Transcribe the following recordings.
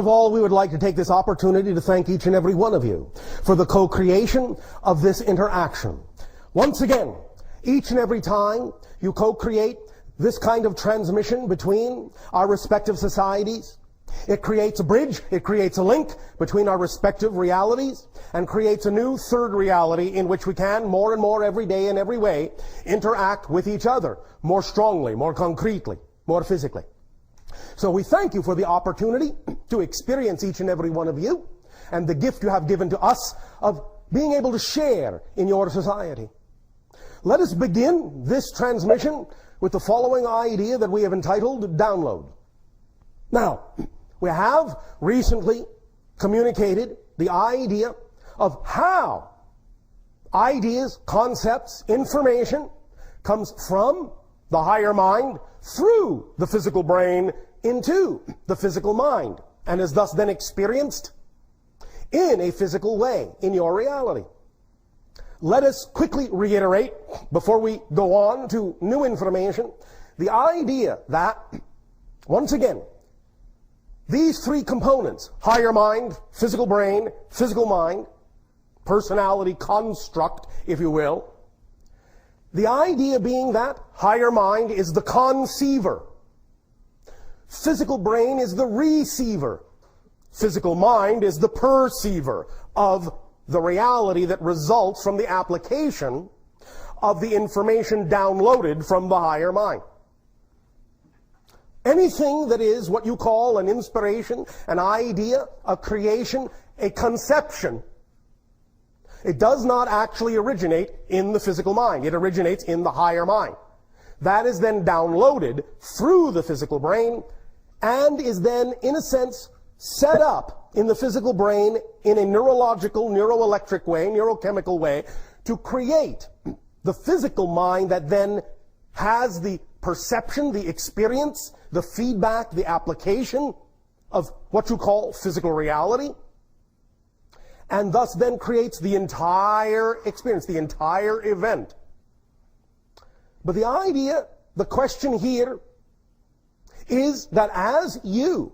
Of all, we would like to take this opportunity to thank each and every one of you for the co-creation of this interaction. Once again, each and every time you co-create this kind of transmission between our respective societies, it creates a bridge, it creates a link between our respective realities, and creates a new third reality in which we can, more and more every day in every way, interact with each other more strongly, more concretely, more physically. So we thank you for the opportunity to experience each and every one of you, and the gift you have given to us of being able to share in your society. Let us begin this transmission with the following idea that we have entitled Download. Now, we have recently communicated the idea of how ideas, concepts, information comes from the higher mind through the physical brain into the physical mind, and is thus then experienced in a physical way in your reality. Let us quickly reiterate, before we go on to new information, the idea that, once again, these three components, higher mind, physical brain, physical mind, personality construct, if you will, the idea being that higher mind is the conceiver, physical brain is the receiver, physical mind is the perceiver of the reality that results from the application of the information downloaded from the higher mind. Anything that is what you call an inspiration, an idea, a creation, a conception, it does not actually originate in the physical mind. It originates in the higher mind. That is then downloaded through the physical brain and is then, in a sense, set up in the physical brain in a neurological, neuroelectric way, neurochemical way, to create the physical mind that then has the perception, the experience, the feedback, the application of what you call physical reality, and thus then creates the entire experience, the entire event. But the idea, the question here, is that as you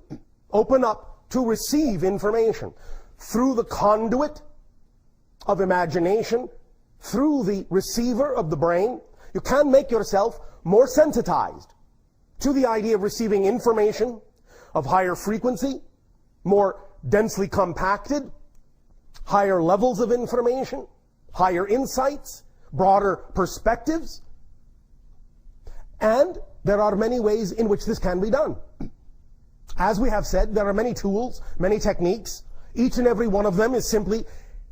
open up to receive information through the conduit of imagination, through the receiver of the brain, you can make yourself more sensitized to the idea of receiving information of higher frequency, more densely compacted, higher levels of information, higher insights, broader perspectives. And there are many ways in which this can be done. As we have said, there are many tools, many techniques. Each and every one of them is simply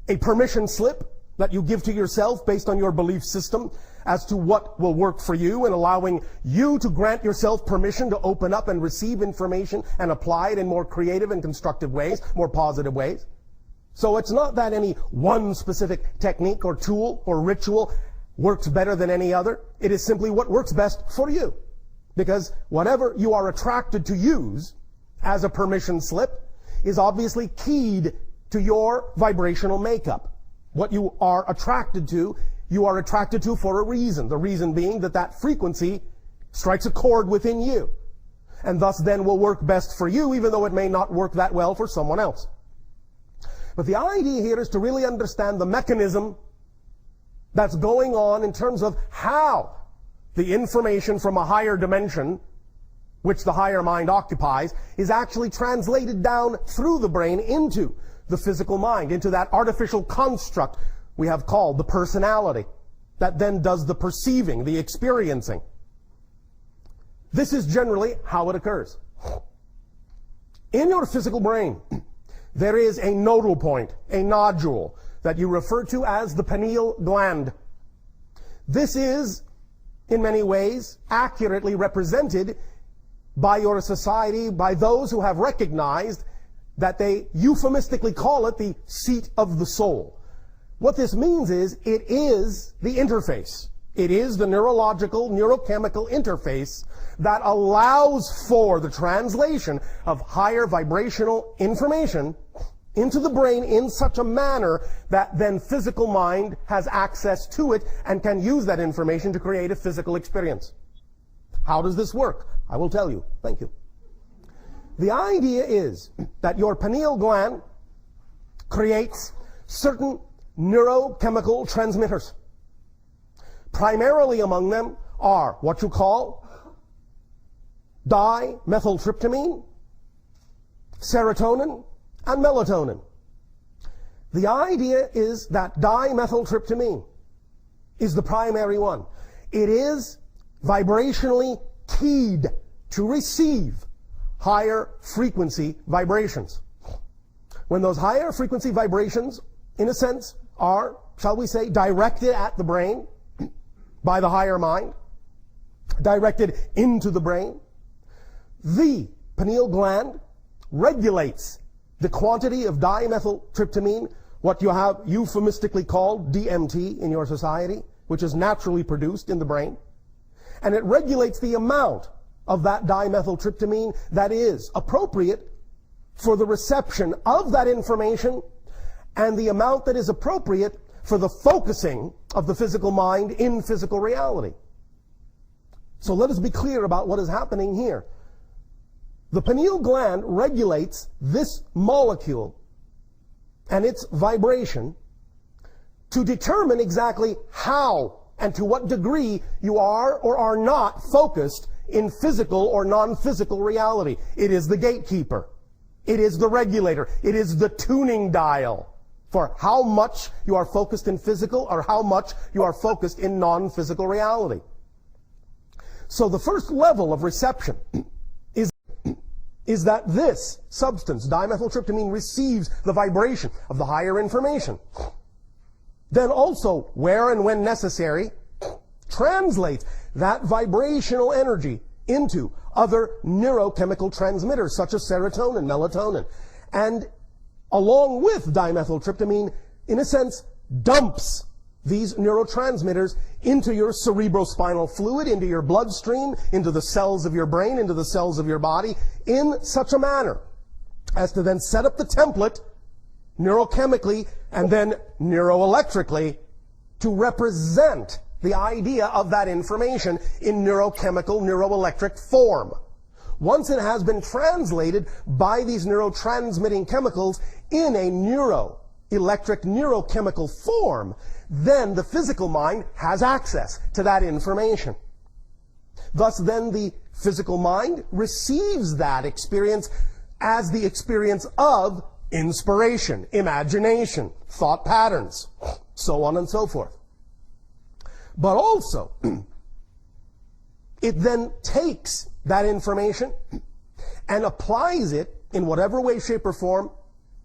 a permission slip that you give to yourself based on your belief system as to what will work for you, and allowing you to grant yourself permission to open up and receive information and apply it in more creative and constructive ways, more positive ways. So it's not that any one specific technique or tool or ritual works better than any other. It is simply what works best for you. Because whatever you are attracted to use as a permission slip is obviously keyed to your vibrational makeup. What you are attracted to, you are attracted to for a reason. The reason being that that frequency strikes a chord within you, and thus then will work best for you, even though it may not work that well for someone else. But the idea here is to really understand the mechanism that's going on in terms of how the information from a higher dimension, which the higher mind occupies, is actually translated down through the brain into the physical mind, into that artificial construct we have called the personality, that then does the perceiving, the experiencing. This is generally how it occurs. In your physical brain, there is a nodal point, a nodule, that you refer to as the pineal gland. This is, in many ways, accurately represented by your society, by those who have recognized that they euphemistically call it the seat of the soul. What this means is, it is the interface. It is the neurological, neurochemical interface that allows for the translation of higher vibrational information into the brain in such a manner that then physical mind has access to it and can use that information to create a physical experience. How does this work? I will tell you. Thank you. The idea is that your pineal gland creates certain neurochemical transmitters. Primarily among them are what you call dimethyltryptamine, serotonin, and melatonin. The idea is that dimethyltryptamine is the primary one. It is vibrationally keyed to receive higher frequency vibrations. When those higher frequency vibrations, in a sense, are, shall we say, directed at the brain by the higher mind, directed into the brain, the pineal gland regulates the quantity of dimethyltryptamine, what you have euphemistically called DMT in your society, which is naturally produced in the brain, and it regulates the amount of that dimethyltryptamine that is appropriate for the reception of that information and the amount that is appropriate for the focusing of the physical mind in physical reality. So let us be clear about what is happening here. The pineal gland regulates this molecule and its vibration to determine exactly how and to what degree you are or are not focused in physical or non-physical reality. It is the gatekeeper. It is the regulator. It is the tuning dial for how much you are focused in physical or how much you are focused in non-physical reality. So the first level of reception is that this substance, dimethyltryptamine, receives the vibration of the higher information. Then also, where and when necessary, translates that vibrational energy into other neurochemical transmitters such as serotonin, melatonin, and along with dimethyltryptamine, in a sense, dumps these neurotransmitters into your cerebrospinal fluid, into your bloodstream, into the cells of your brain, into the cells of your body, in such a manner as to then set up the template neurochemically and then neuroelectrically to represent the idea of that information in neurochemical, neuroelectric form. Once it has been translated by these neurotransmitting chemicals in a neuroelectric, neurochemical form, then the physical mind has access to that information. Thus then the physical mind receives that experience as the experience of inspiration, imagination, thought patterns, so on and so forth. But also, it then takes that information and applies it in whatever way, shape, or form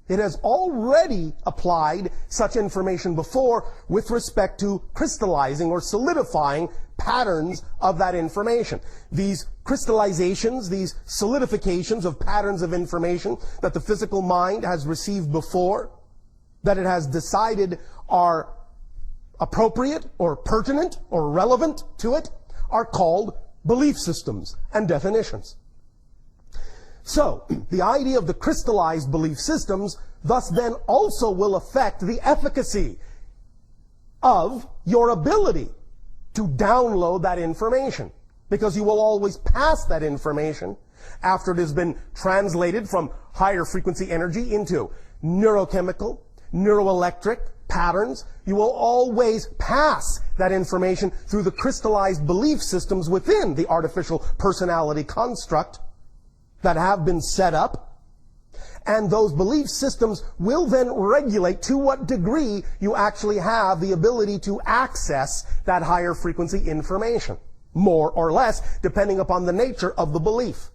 it has already applied such information before with respect to crystallizing or solidifying patterns of that information. These crystallizations, these solidifications of patterns of information that the physical mind has received before, that it has decided are appropriate or pertinent or relevant to it, are called belief systems and definitions. So, the idea of the crystallized belief systems thus then also will affect the efficacy of your ability to download that information, because you will always pass that information after it has been translated from higher frequency energy into neurochemical, neuroelectric patterns. You will always pass that information through the crystallized belief systems within the artificial personality construct that have been set up, and those belief systems will then regulate to what degree you actually have the ability to access that higher frequency information, more or less, depending upon the nature of the belief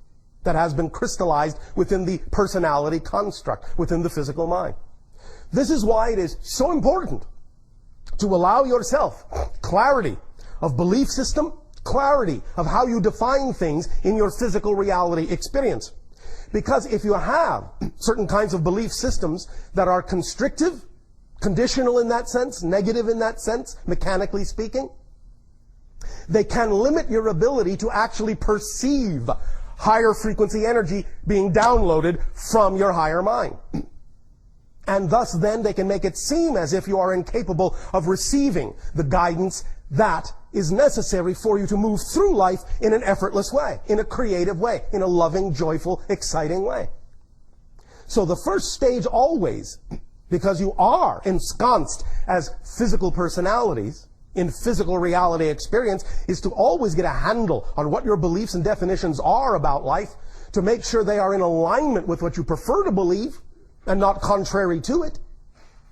that has been crystallized within the personality construct, within the physical mind. This is why it is so important to allow yourself clarity of belief system, clarity of how you define things in your physical reality experience. Because if you have certain kinds of belief systems that are constrictive, conditional in that sense, negative in that sense, mechanically speaking, they can limit your ability to actually perceive higher frequency energy being downloaded from your higher mind. And thus then they can make it seem as if you are incapable of receiving the guidance that is necessary for you to move through life in an effortless way, in a creative way, in a loving, joyful, exciting way. So the first stage always, because you are ensconced as physical personalities in physical reality experience, is to always get a handle on what your beliefs and definitions are about life, to make sure they are in alignment with what you prefer to believe and not contrary to it,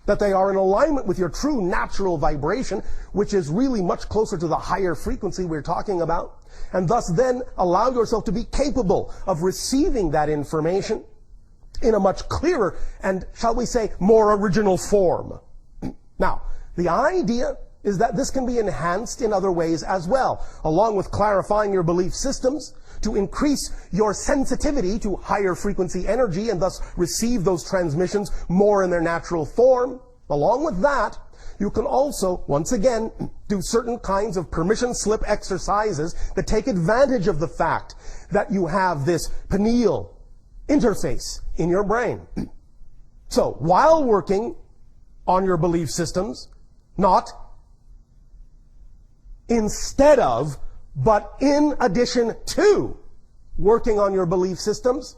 that they are in alignment with your true natural vibration, which is really much closer to the higher frequency we're talking about, and thus then allow yourself to be capable of receiving that information in a much clearer and, shall we say, more original form. Now, the idea is that this can be enhanced in other ways as well, along with clarifying your belief systems to increase your sensitivity to higher frequency energy and thus receive those transmissions more in their natural form. Along with that, you can also, once again, do certain kinds of permission slip exercises that take advantage of the fact that you have this pineal interface in your brain. So, while working on your belief systems, not instead of, but in addition to working on your belief systems,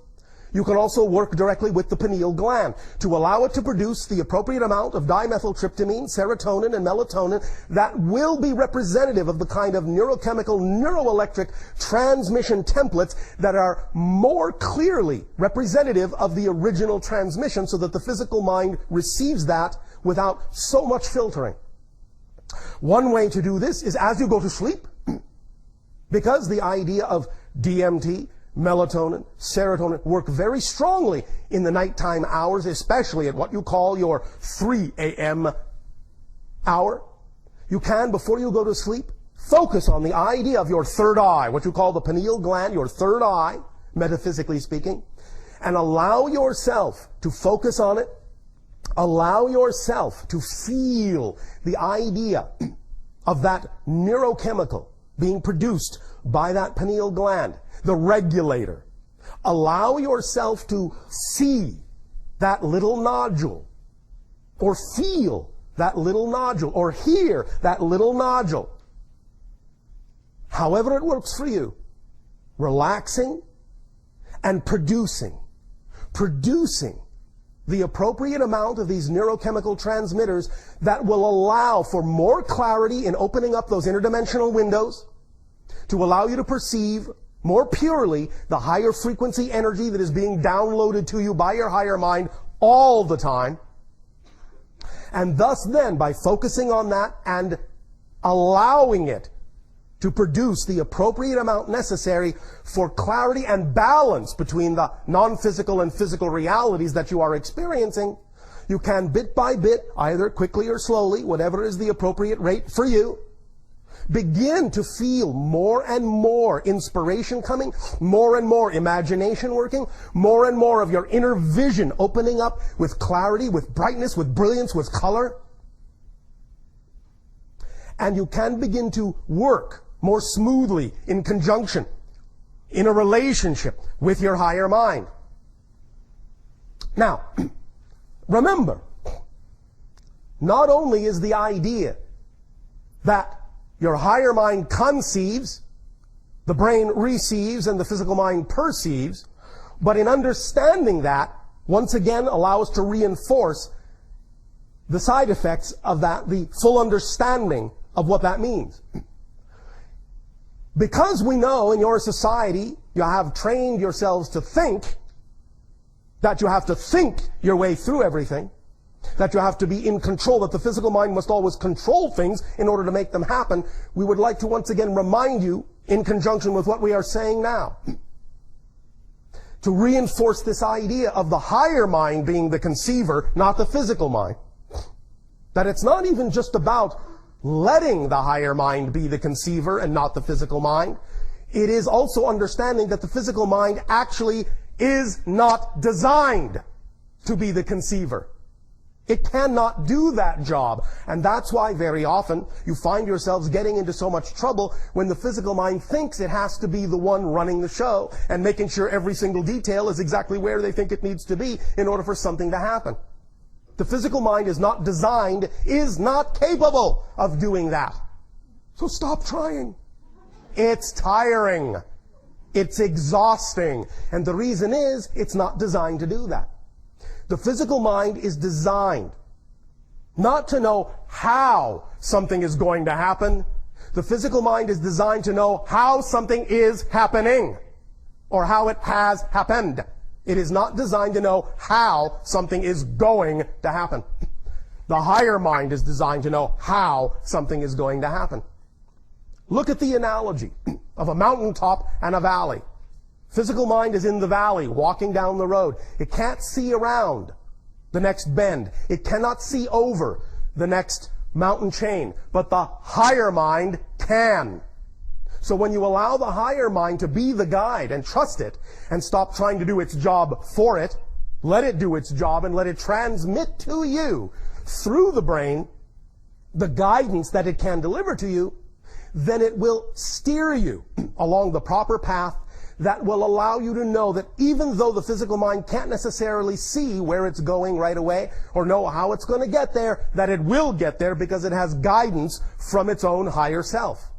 you can also work directly with the pineal gland to allow it to produce the appropriate amount of dimethyltryptamine, serotonin, and melatonin that will be representative of the kind of neurochemical, neuroelectric transmission templates that are more clearly representative of the original transmission, so that the physical mind receives that without so much filtering. One way to do this is as you go to sleep, because the idea of DMT, melatonin, serotonin work very strongly in the nighttime hours, especially at what you call your 3 a.m. hour. You can, before you go to sleep, focus on the idea of your third eye, what you call the pineal gland, your third eye, metaphysically speaking, and allow yourself to focus on it. Allow yourself to feel the idea of that neurochemical being produced by that pineal gland, the regulator. Allow yourself to see that little nodule, or feel that little nodule, or hear that little nodule. However it works for you, relaxing and producing the appropriate amount of these neurochemical transmitters that will allow for more clarity in opening up those interdimensional windows, to allow you to perceive more purely the higher frequency energy that is being downloaded to you by your higher mind all the time. And thus then, by focusing on that and allowing it to produce the appropriate amount necessary for clarity and balance between the non-physical and physical realities that you are experiencing, you can bit by bit, either quickly or slowly, whatever is the appropriate rate for you, begin to feel more and more inspiration coming, more and more imagination working, more and more of your inner vision opening up with clarity, with brightness, with brilliance, with color. And you can begin to work more smoothly in conjunction, in a relationship with your higher mind. Now, remember, not only is the idea that your higher mind conceives, the brain receives, and the physical mind perceives, but in understanding that, once again, allow us to reinforce the side effects of that, the full understanding of what that means. Because we know in your society you have trained yourselves to think that you have to think your way through everything, that you have to be in control, that the physical mind must always control things in order to make them happen, we would like to once again remind you, in conjunction with what we are saying now, to reinforce this idea of the higher mind being the conceiver, not the physical mind. That it's not even just about letting the higher mind be the conceiver and not the physical mind. It is also understanding that the physical mind actually is not designed to be the conceiver. It cannot do that job. And that's why very often you find yourselves getting into so much trouble when the physical mind thinks it has to be the one running the show and making sure every single detail is exactly where they think it needs to be in order for something to happen. The physical mind is not designed, is not capable of doing that. So stop trying. It's tiring. It's exhausting. And the reason is, it's not designed to do that. The physical mind is designed not to know how something is going to happen. The physical mind is designed to know how something is happening, or how it has happened. It is not designed to know how something is going to happen. The higher mind is designed to know how something is going to happen. Look at the analogy of a mountaintop and a valley. Physical mind is in the valley, walking down the road. It can't see around the next bend. It cannot see over the next mountain chain. But the higher mind can. So when you allow the higher mind to be the guide and trust it, and stop trying to do its job for it, let it do its job and let it transmit to you through the brain the guidance that it can deliver to you, then it will steer you along the proper path that will allow you to know that even though the physical mind can't necessarily see where it's going right away or know how it's going to get there, that it will get there because it has guidance from its own higher self.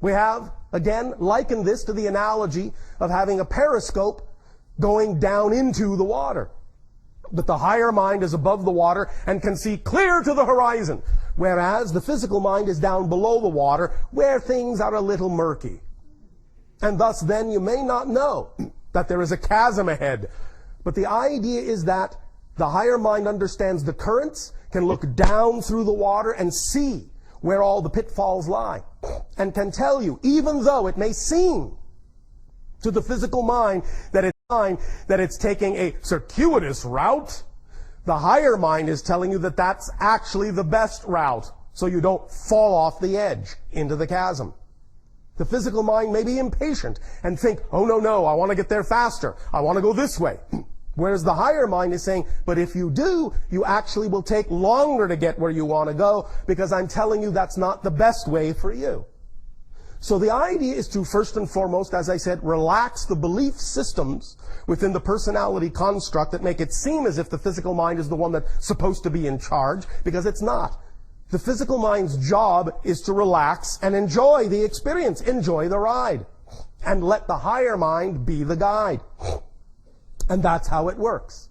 We have, again, likened this to the analogy of having a periscope going down into the water. But the higher mind is above the water and can see clear to the horizon, whereas the physical mind is down below the water where things are a little murky. And thus then you may not know that there is a chasm ahead. But the idea is that the higher mind understands the currents, can look down through the water and see where all the pitfalls lie, and can tell you, even though it may seem to the physical mind that it's taking a circuitous route, the higher mind is telling you that that's actually the best route, so you don't fall off the edge into the chasm. The physical mind may be impatient and think, oh no, I want to get there faster. I want to go this way. Whereas the higher mind is saying, but if you do, you actually will take longer to get where you want to go because I'm telling you that's not the best way for you. So the idea is to, first and foremost, as I said, relax the belief systems within the personality construct that make it seem as if the physical mind is the one that's supposed to be in charge, because it's not. The physical mind's job is to relax and enjoy the experience, enjoy the ride, and let the higher mind be the guide. And that's how it works.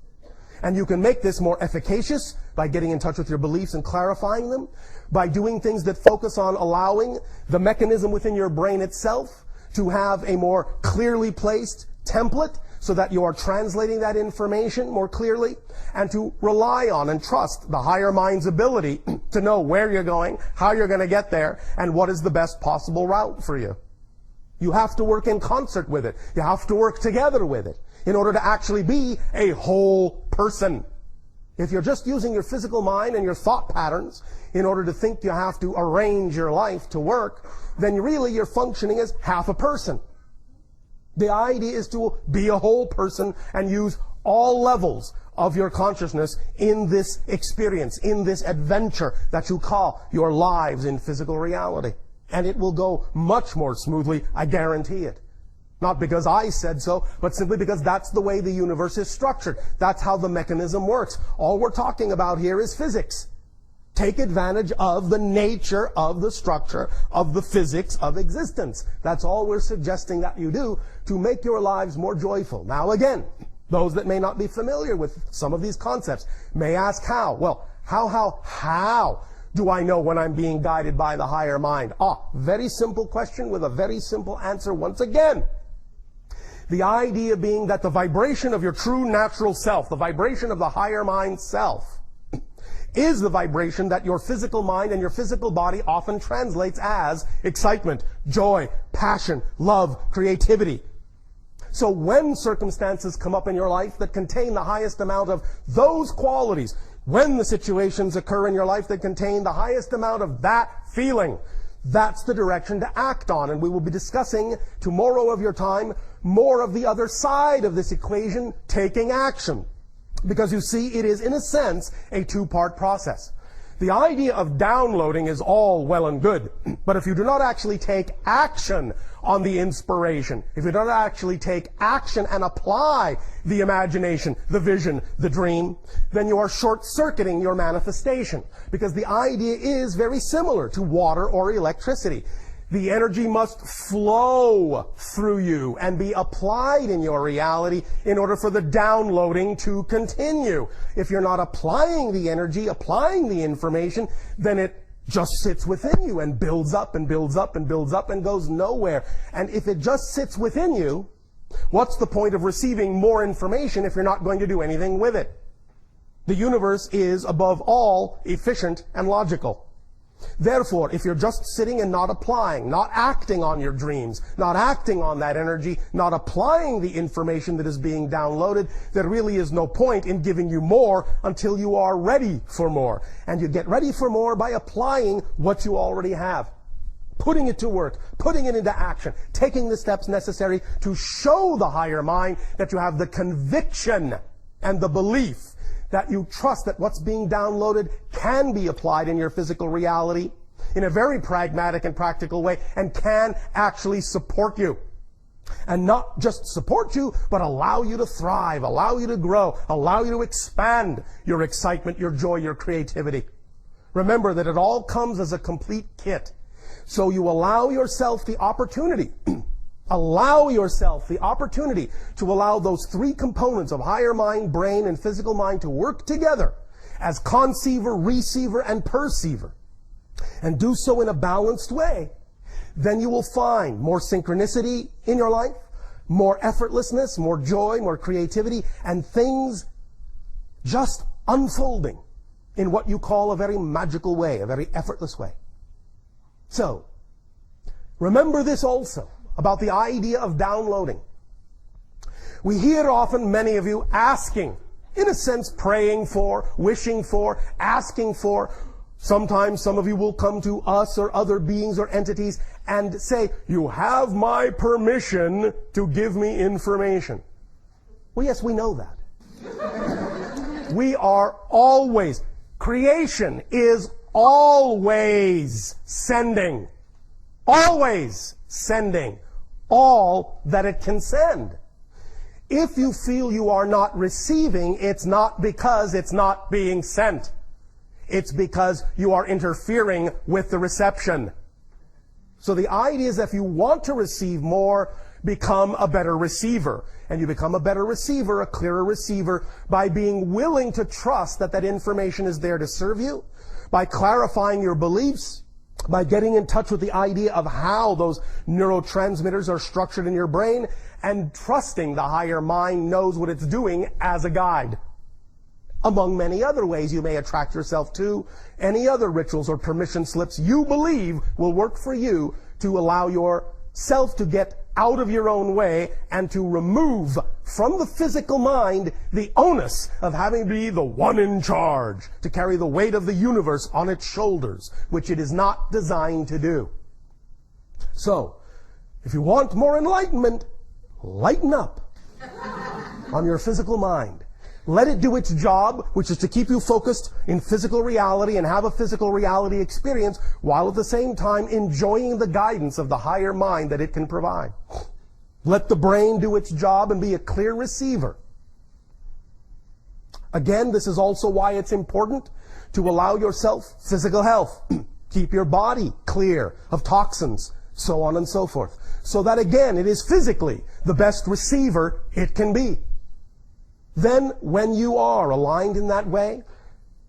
And you can make this more efficacious by getting in touch with your beliefs and clarifying them, by doing things that focus on allowing the mechanism within your brain itself to have a more clearly placed template so that you are translating that information more clearly, and to rely on and trust the higher mind's ability to know where you're going, how you're going to get there, and what is the best possible route for you. You have to work in concert with it. You have to work together with it in order to actually be a whole person. If you're just using your physical mind and your thought patterns in order to think you have to arrange your life to work, then really you're functioning as half a person. The idea is to be a whole person and use all levels of your consciousness in this experience, in this adventure that you call your lives in physical reality. And it will go much more smoothly, I guarantee it. Not because I said so, but simply because that's the way the universe is structured. That's how the mechanism works. All we're talking about here is physics. Take advantage of the nature of the structure of the physics of existence. That's all we're suggesting that you do to make your lives more joyful. Now again, those that may not be familiar with some of these concepts may ask how. Well, how do I know when I'm being guided by the higher mind? Very simple question with a very simple answer once again. The idea being that the vibration of your true natural self, the vibration of the higher mind self, is the vibration that your physical mind and your physical body often translates as excitement, joy, passion, love, creativity. So when circumstances come up in your life that contain the highest amount of those qualities, when the situations occur in your life that contain the highest amount of that feeling, that's the direction to act on. And we will be discussing tomorrow of your time more of the other side of this equation, taking action. Because you see, it is in a sense a two-part process. The idea of downloading is all well and good, but if you do not actually take action on the inspiration, if you don't actually take action and apply the imagination, the vision, the dream, then you are short-circuiting your manifestation. Because the idea is very similar to water or electricity. The energy must flow through you and be applied in your reality in order for the downloading to continue. If you're not applying the energy, applying the information, then it just sits within you and builds up and builds up and builds up and goes nowhere. And if it just sits within you, what's the point of receiving more information if you're not going to do anything with it? The universe is, above all, efficient and logical. Therefore, if you're just sitting and not applying, not acting on your dreams, not acting on that energy, not applying the information that is being downloaded, there really is no point in giving you more until you are ready for more. And you get ready for more by applying what you already have. Putting it to work, putting it into action, taking the steps necessary to show the higher mind that you have the conviction and the belief that you trust that what's being downloaded can be applied in your physical reality in a very pragmatic and practical way and can actually support you. And not just support you, but allow you to thrive, allow you to grow, allow you to expand your excitement, your joy, your creativity. Remember that it all comes as a complete kit. So you allow yourself the opportunity Allow yourself the opportunity to allow those three components of higher mind, brain, and physical mind to work together as conceiver, receiver, and perceiver, and do so in a balanced way. Then you will find more synchronicity in your life, more effortlessness, more joy, more creativity, and things just unfolding in what you call a very magical way, a very effortless way. So, remember this also about the idea of downloading. We hear often many of you asking, in a sense praying for, wishing for, asking for. Sometimes some of you will come to us or other beings or entities and say, "You have my permission to give me information." Well, yes, we know that. We are always, creation is always sending all that it can send. If you feel you are not receiving, it's not because it's not being sent. It's because you are interfering with the reception. So the idea is that if you want to receive more, become a better receiver. And you become a better receiver, a clearer receiver, by being willing to trust that that information is there to serve you, by clarifying your beliefs, by getting in touch with the idea of how those neurotransmitters are structured in your brain, and trusting the higher mind knows what it's doing as a guide. Among many other ways you may attract yourself to any other rituals or permission slips you believe will work for you to allow yourself to get out of your own way and to remove from the physical mind the onus of having to be the one in charge, to carry the weight of the universe on its shoulders, which it is not designed to do. So, if you want more enlightenment, lighten up on your physical mind. Let it do its job, which is to keep you focused in physical reality and have a physical reality experience, while at the same time enjoying the guidance of the higher mind that it can provide. Let the brain do its job and be a clear receiver. Again, this is also why it's important to allow yourself physical health. Keep your body clear of toxins, so on and so forth. So that again, it is physically the best receiver it can be. Then, when you are aligned in that way,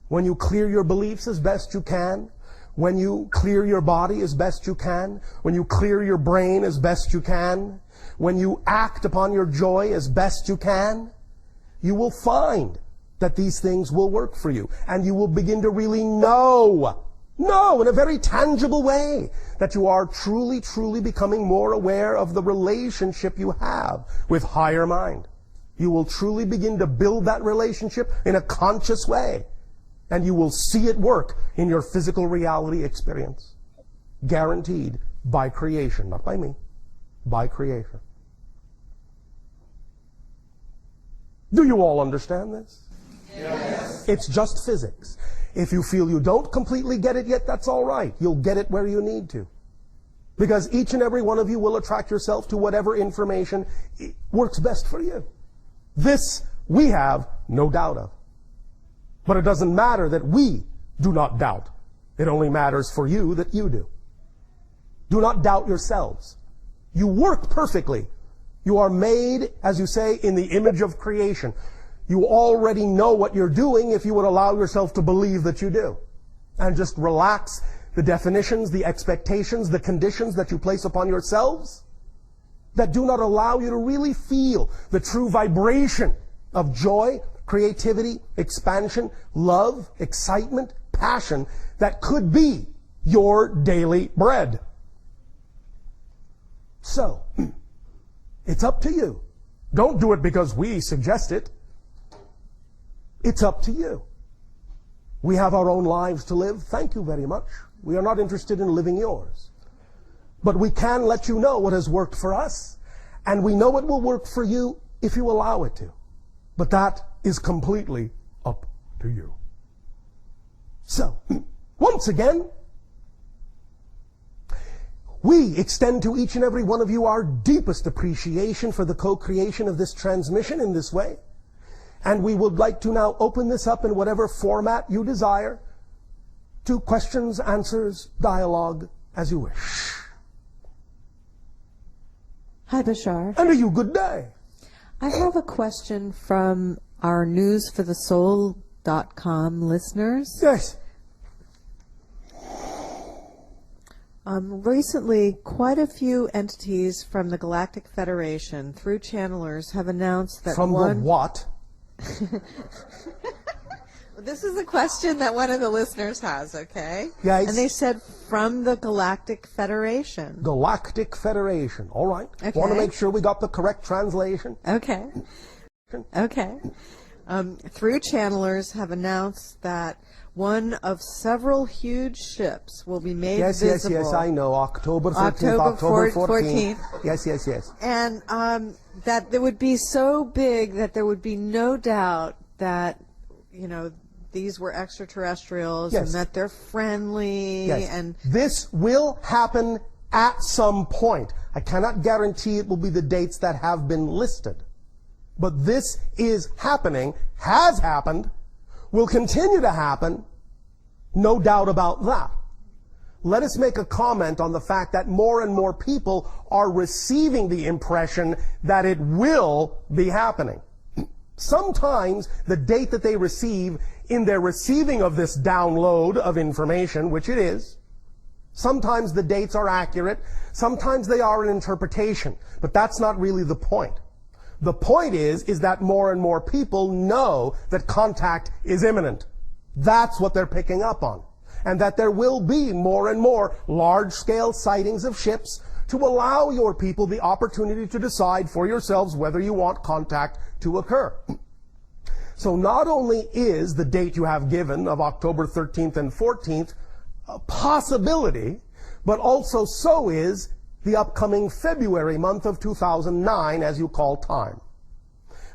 when you clear your beliefs as best you can, when you clear your body as best you can, when you clear your brain as best you can, when you act upon your joy as best you can, you will find that these things will work for you. And you will begin to really know in a very tangible way that you are truly, truly becoming more aware of the relationship you have with higher mind. You will truly begin to build that relationship in a conscious way. And you will see it work in your physical reality experience. Guaranteed by creation, not by me, by creation. Do you all understand this? Yes. It's just physics. If you feel you don't completely get it yet, that's all right. You'll get it where you need to. Because each and every one of you will attract yourself to whatever information works best for you. This we have no doubt of. But it doesn't matter that we do not doubt. It only matters for you that you do. Do not doubt yourselves. You work perfectly. You are made, as you say, in the image of creation. You already know what you're doing if you would allow yourself to believe that you do. And just relax the definitions, the expectations, the conditions that you place upon yourselves that do not allow you to really feel the true vibration of joy, creativity, expansion, love, excitement, passion that could be your daily bread. So, it's up to you. Don't do it because we suggest it. It's up to you. We have our own lives to live. Thank you very much. We are not interested in living yours. But we can let you know what has worked for us, and we know it will work for you if you allow it to. But that is completely up to you. So, once again, we extend to each and every one of you our deepest appreciation for the co-creation of this transmission in this way. And we would like to now open this up in whatever format you desire to questions, answers, dialogue, as you wish. Hi, Bashar. And a you good day. I have a question from our newsforthesoul.com listeners. Yes. Recently, quite a few entities from the Galactic Federation, through channelers, have announced that From the what? This is a question that one of the listeners has, okay? Yes. And they said from the Galactic Federation. Galactic Federation. All right. Okay. Want to make sure we got the correct translation? Okay. Okay. Through channelers have announced that one of several huge ships will be made visible. Yes, I know. October 13th, October 14th. Yes. And that it would be so big that there would be no doubt that, these were extraterrestrials, yes, and that they're friendly. Yes. And this will happen at some point. I cannot guarantee it will be the dates that have been listed. But this is happening, has happened, will continue to happen, no doubt about that. Let us make a comment on the fact that more and more people are receiving the impression that it will be happening. Sometimes the date that they receive in their receiving of this download of information, which it is, sometimes the dates are accurate, sometimes they are an interpretation, but that's not really the point. The point is that more and more people know that contact is imminent. That's what they're picking up on. And that there will be more and more large-scale sightings of ships to allow your people the opportunity to decide for yourselves whether you want contact to occur. So not only is the date you have given of October 13th and 14th a possibility, but also so is the upcoming February month of 2009, as you call time.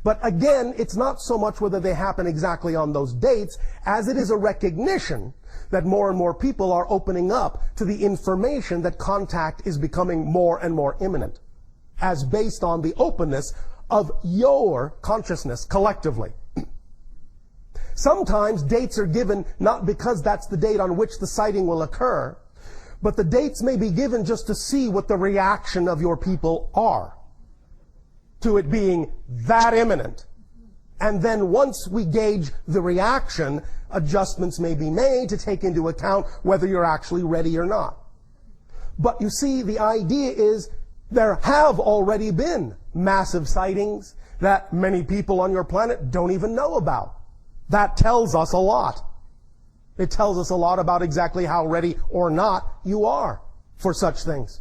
But again, it's not so much whether they happen exactly on those dates, as it is a recognition that more and more people are opening up to the information that contact is becoming more and more imminent, as based on the openness of your consciousness collectively. Sometimes dates are given not because that's the date on which the sighting will occur, but the dates may be given just to see what the reaction of your people are to it being that imminent. And then once we gauge the reaction, adjustments may be made to take into account whether you're actually ready or not. But you see, the idea is there have already been massive sightings that many people on your planet don't even know about. That tells us a lot. It tells us a lot about exactly how ready or not you are for such things.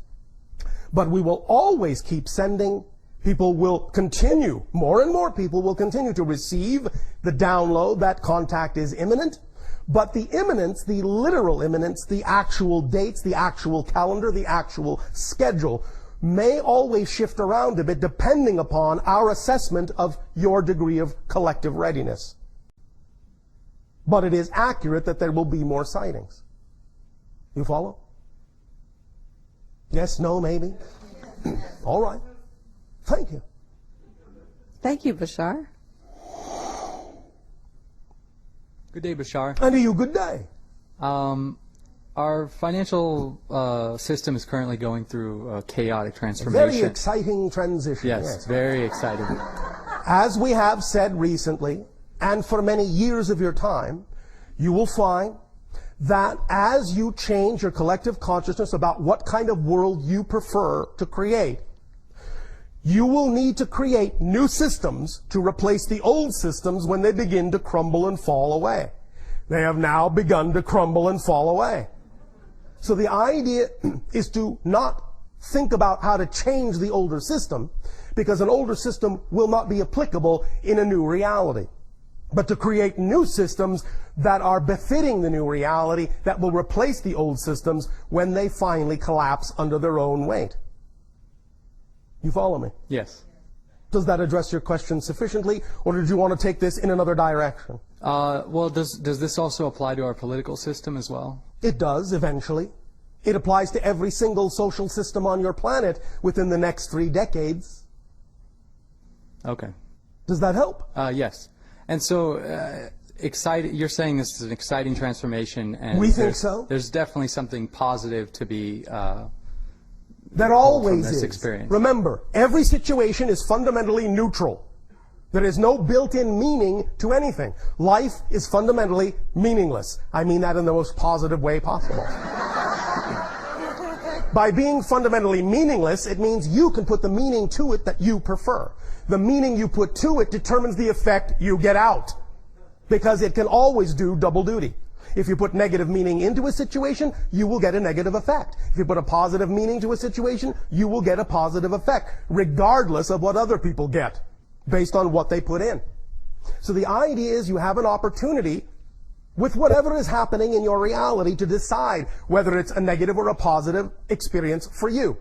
But we will always keep sending. People will continue, more and more people will continue to receive the download that contact is imminent. But the imminence, the literal imminence, the actual dates, the actual calendar, the actual schedule may always shift around a bit depending upon our assessment of your degree of collective readiness. But it is accurate that there will be more sightings. You follow? Yes, no, maybe? All right. Thank you. Thank you, Bashar. Good day, Bashar. And to you, good day. Our financial system is currently going through a chaotic transformation. Very exciting transition. Yes, very exciting. As we have said recently, and for many years of your time, you will find that as you change your collective consciousness about what kind of world you prefer to create, you will need to create new systems to replace the old systems when they begin to crumble and fall away. They have now begun to crumble and fall away. So the idea is to not think about how to change the older system, because an older system will not be applicable in a new reality, but to create new systems that are befitting the new reality that will replace the old systems when they finally collapse under their own weight. You follow me? Yes. Does that address your question sufficiently, or did you want to take this in another direction? Well, does this also apply to our political system as well? It does, eventually. It applies to every single social system on your planet within the next 3 decades. Okay. Does that help? Yes. And so, you're saying this is an exciting transformation, and We think so. There's definitely something positive to be There always this is. experience. Remember, every situation is fundamentally neutral. There is no built-in meaning to anything. Life is fundamentally meaningless. I mean that in the most positive way possible. By being fundamentally meaningless, it means you can put the meaning to it that you prefer. The meaning you put to it determines the effect you get out, because it can always do double duty. If you put negative meaning into a situation, you will get a negative effect. If you put a positive meaning to a situation, you will get a positive effect, regardless of what other people get, based on what they put in. So the idea is you have an opportunity with whatever is happening in your reality to decide whether it's a negative or a positive experience for you.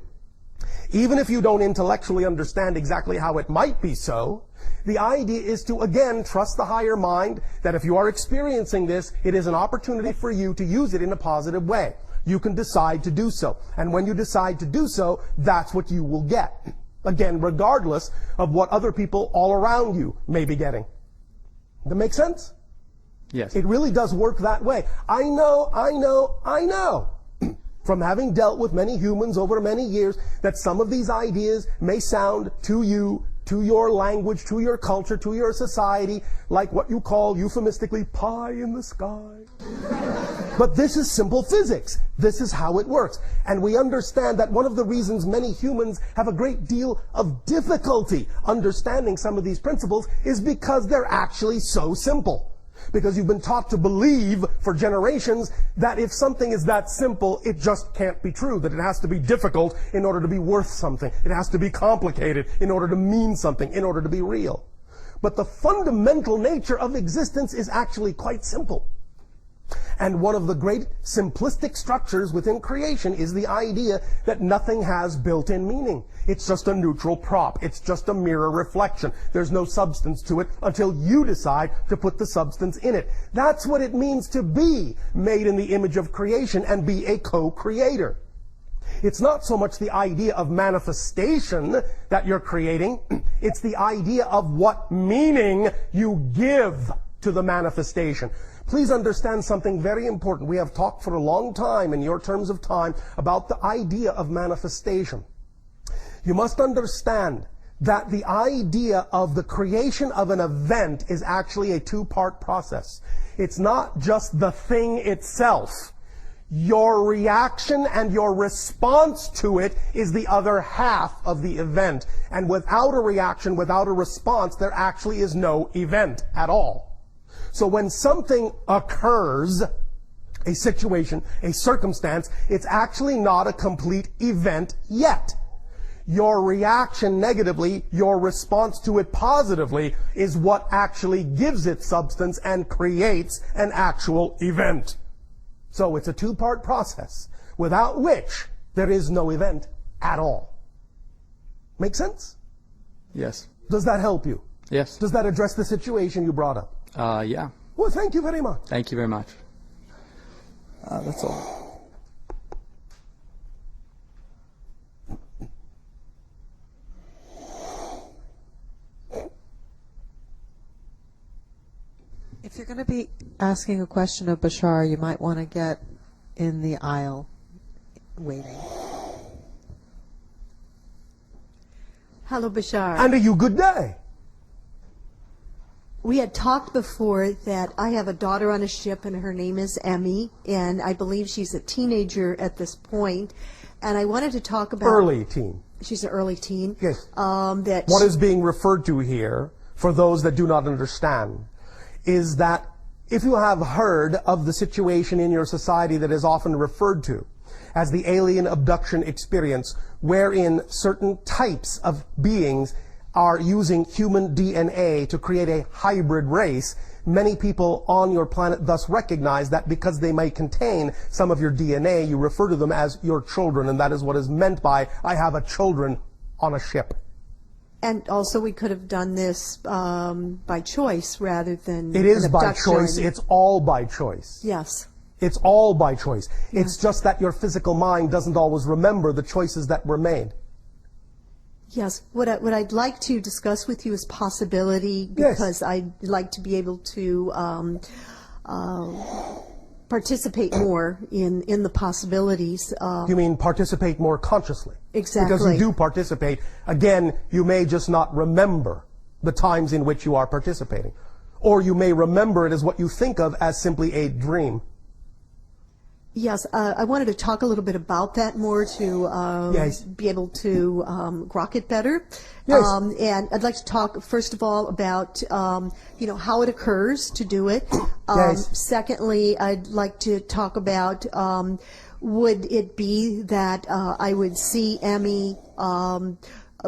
Even if you don't intellectually understand exactly how it might be so, the idea is to, again, trust the higher mind that if you are experiencing this, it is an opportunity for you to use it in a positive way. You can decide to do so. And when you decide to do so, that's what you will get. Again, regardless of what other people all around you may be getting. That make sense? Yes. It really does work that way. I know from having dealt with many humans over many years that some of these ideas may sound to you, to your language, to your culture, to your society, like what you call euphemistically pie in the sky. But this is simple physics. This is how it works. And we understand that one of the reasons many humans have a great deal of difficulty understanding some of these principles is because they're actually so simple. Because you've been taught to believe for generations that if something is that simple, it just can't be true, that it has to be difficult in order to be worth something. It has to be complicated in order to mean something, in order to be real. But the fundamental nature of existence is actually quite simple. And one of the great simplistic structures within creation is the idea that nothing has built-in meaning. It's just a neutral prop. It's just a mirror reflection. There's no substance to it until you decide to put the substance in it. That's what it means to be made in the image of creation and be a co-creator. It's not so much the idea of manifestation that you're creating. It's the idea of what meaning you give to the manifestation. Please understand something very important. We have talked for a long time in your terms of time about the idea of manifestation. You must understand that the idea of the creation of an event is actually a two-part process. It's not just the thing itself. Your reaction and your response to it is the other half of the event. And without a reaction, without a response, there actually is no event at all. So when something occurs, a situation, a circumstance, it's actually not a complete event yet. Your reaction negatively, your response to it positively, is what actually gives it substance and creates an actual event. So it's a two-part process, without which there is no event at all. Make sense? Yes. Does that help you? Yes. Does that address the situation you brought up? Yeah. Well, thank you very much. Thank you very much. That's all. If you're going to be asking a question of Bashar, you might want to get in the aisle waiting. Hello, Bashar. And a you good day. We had talked before that I have a daughter on a ship, and her name is Emmy, and I believe she's a teenager at this point. And I wanted to talk about Early teen. She's an early teen. Yes. That What is being referred to here, for those that do not understand, is that if you have heard of the situation in your society that is often referred to as the alien abduction experience, wherein certain types of beings are using human DNA to create a hybrid race, many people on your planet thus recognize that because they may contain some of your DNA, you refer to them as your children, and that is what is meant by, I have a children on a ship. And also we could have done this by choice rather than It is an by abduction. choice. It's all by choice. Yes. It's all by choice. It's just that your physical mind doesn't always remember the choices that were made. Yes. What I'd like to discuss with you is possibility, Yes. because I'd like to be able to participate more in the possibilities. You mean participate more consciously? Exactly. Because you do participate. Again, you may just not remember the times in which you are participating. Or you may remember it as what you think of as simply a dream. Yes, I wanted to talk a little bit about that more to Yes. be able to grok it better. Yes. And I'd like to talk, first of all, about how it occurs to do it. Yes. Secondly, I'd like to talk about would it be that I would see Emmy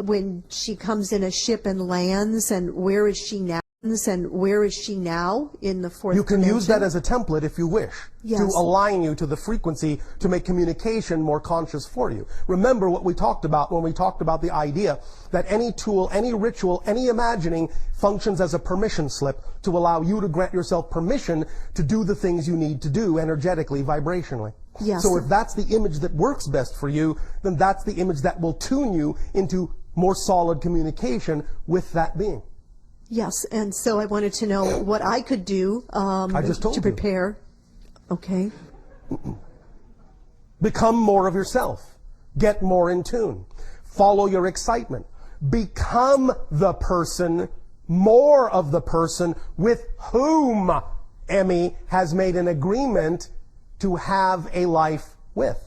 when she comes in a ship and lands, and where is she now? And where is she now in the fourth You can dimension? use that as a template if you wish, Yes. to align you to the frequency to make communication more conscious for you. Remember what we talked about when we talked about the idea that any tool, any ritual, any imagining functions as a permission slip to allow you to grant yourself permission to do the things you need to do energetically, vibrationally. Yes. So if that's the image that works best for you, then that's the image that will tune you into more solid communication with that being. Yes, and so I wanted to know what I could do I just told to you. prepare. Okay. Become more of yourself. Get more in tune. Follow your excitement. Become the person, more of the person with whom Emmy has made an agreement to have a life with.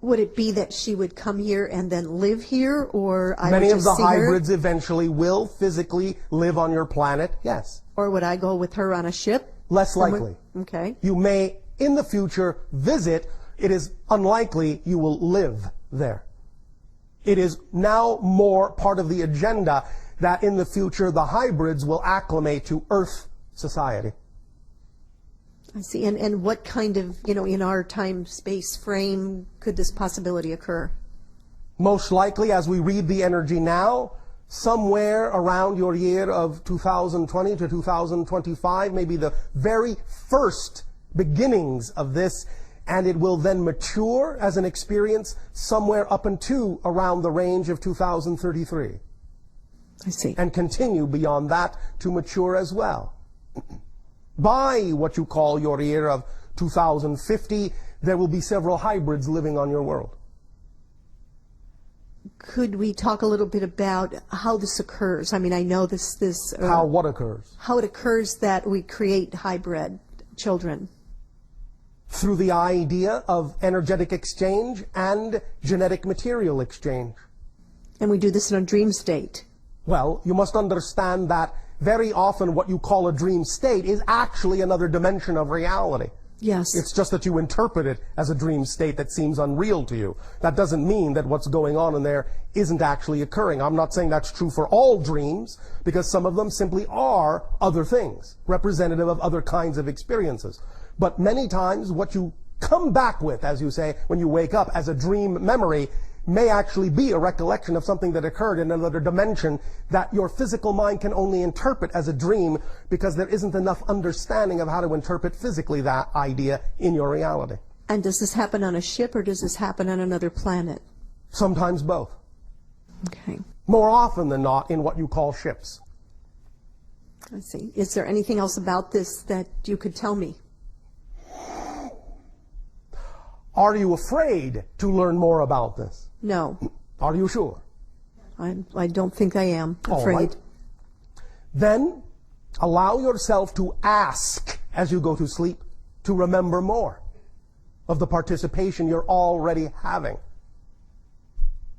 Would it be that she would come here and then live here, or I Many would of just the see hybrids eventually will physically live on your planet, yes. her, or would I go with her on a ship? Less somewhere? likely. Okay. You may, in the future, visit. It is unlikely you will live there. It is now more part of the agenda that in the future the hybrids will acclimate to Earth society. I see. And what kind of, in our time-space frame could this possibility occur? Most likely, as we read the energy now, somewhere around your year of 2020 to 2025, maybe the very first beginnings of this, and it will then mature as an experience somewhere up into around the range of 2033. I see. And continue beyond that to mature as well. By what you call your year of 2050, there will be several hybrids living on your world. Could we talk a little bit about how this occurs? I mean, I know this How what occurs? how it occurs that we create hybrid children. Through the idea of energetic exchange and genetic material exchange. And we do this in a dream state. Well, you must understand that very often what you call a dream state is actually another dimension of reality. Yes. It's just that you interpret it as a dream state that seems unreal to you. That doesn't mean that what's going on in there isn't actually occurring. I'm not saying that's true for all dreams, because some of them simply are other things, representative of other kinds of experiences. But many times what you come back with, as you say, when you wake up as a dream memory, may actually be a recollection of something that occurred in another dimension that your physical mind can only interpret as a dream because there isn't enough understanding of how to interpret physically that idea in your reality. And does this happen on a ship or does this happen on another planet? Sometimes both. Okay, More often than not in what you call ships. I see. Is there anything else about this that you could tell me? Are you afraid to learn more about this? No, Are you sure? I don't think I am All afraid. right. Then allow yourself to ask as you go to sleep to remember more of the participation you're already having.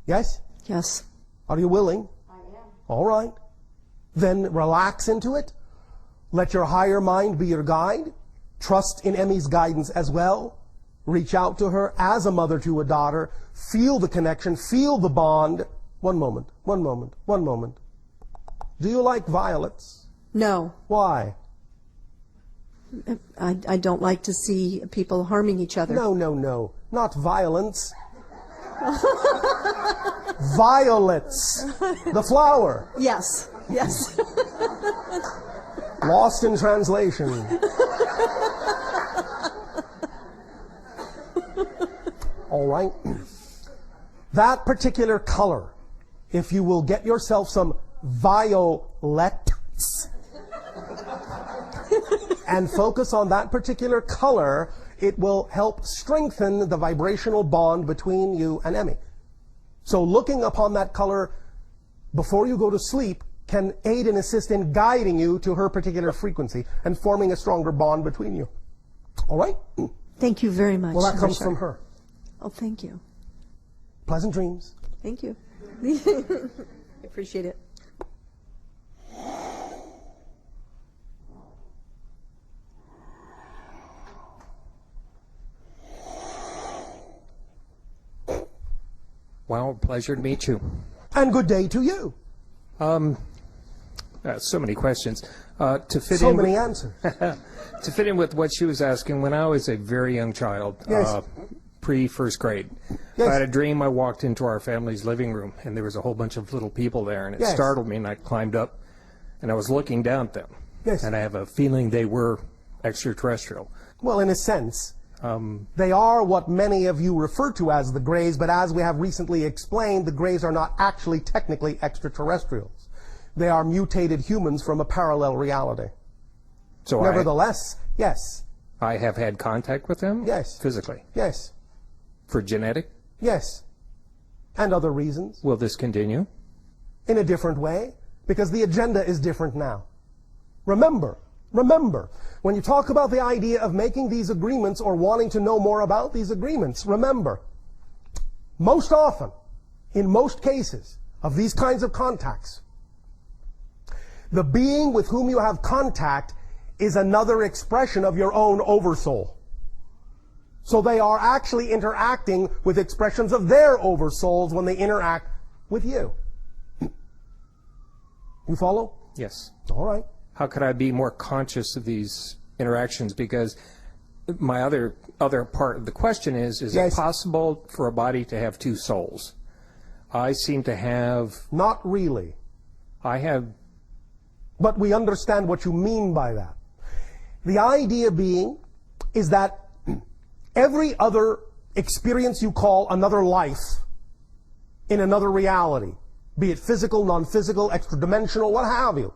Yes? Yes. Are you willing? I am. All right. Then relax into it. Let your higher mind be your guide. Trust in Emmy's guidance as well. Reach out to her as a mother to a daughter. Feel the connection. Feel the bond. One moment. One moment. One moment. Do you like violets? No, Why? I don't like to see people harming each other. No, no, no. Not violence. Violets. The flower. Yes, yes. Lost in translation. All right. That particular color, if you will get yourself some violets and focus on that particular color, it will help strengthen the vibrational bond between you and Emmy. So looking upon that color before you go to sleep can aid and assist in guiding you to her particular frequency and forming a stronger bond between you. All right? Thank you very much. Well, that comes Bashar. from her. Oh, thank you. Pleasant dreams. Thank you. I appreciate it. Well, pleasure to meet you. And good day to you. So many questions. To fit So in many with, answers. to fit in with what she was asking, when I was a very young child, Yes. pre-first grade, Yes. I had a dream. I walked into our family's living room, and there was a whole bunch of little people there, and it Yes. startled me, and I climbed up, and I was looking down at them. Yes. And I have a feeling they were extraterrestrial. Well, in a sense, they are what many of you refer to as the Greys, but as we have recently explained, the Greys are not actually technically extraterrestrials. They are mutated humans from a parallel reality. So Nevertheless, yes, I have had contact with them? Yes. Physically? yes, For genetic? yes, and other reasons, Will this continue? in a different way, because the agenda is different now. Remember, when you talk about the idea of making these agreements or wanting to know more about these agreements, remember, most often, in most cases of these kinds of contacts, the being with whom you have contact is another expression of your own oversoul. So they are actually interacting with expressions of their oversouls when they interact with you. You follow? Yes. All right. How could I be more conscious of these interactions? Because my other part of the question is Yes. it possible for a body to have two souls? I seem to have, Not really. But we understand what you mean by that. The idea being is that every other experience you call another life in another reality, be it physical, non-physical, extra-dimensional, what have you,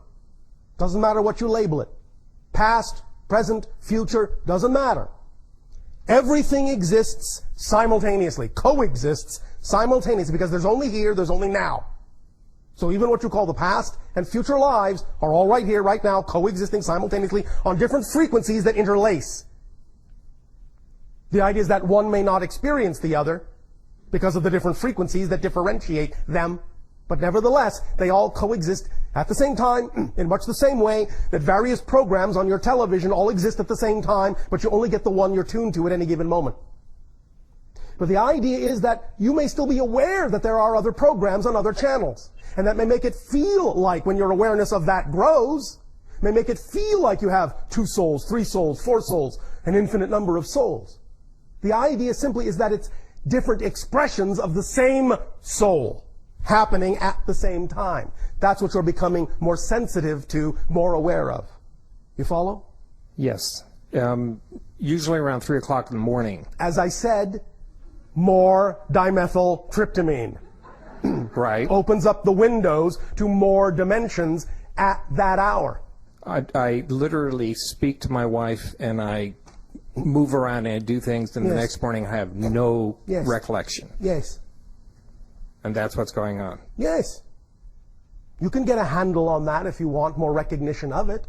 doesn't matter what you label it. Past, present, future, doesn't matter. Everything exists simultaneously, coexists simultaneously, because there's only here, there's only now. So even what you call the past and future lives are all right here, right now, coexisting simultaneously on different frequencies that interlace. The idea is that one may not experience the other because of the different frequencies that differentiate them, but nevertheless, they all coexist at the same time in much the same way that various programs on your television all exist at the same time, but you only get the one you're tuned to at any given moment. But the idea is that you may still be aware that there are other programs on other channels. And that may make it feel like, when your awareness of that grows, may make it feel like you have 2 souls, 3 souls, 4 souls, an infinite number of souls. The idea simply is that different expressions of the same soul happening at the same time. That's what you're becoming more sensitive to, more aware of. You follow? Yes. Usually around 3 o'clock in the morning. As I said, more dimethyltryptamine. Right. Opens up the windows to more dimensions at that hour. I literally speak to my wife and I move around and I do things, and the Yes. next morning I have no Yes. recollection. Yes. And that's what's going on. Yes. You can get a handle on that if you want more recognition of it.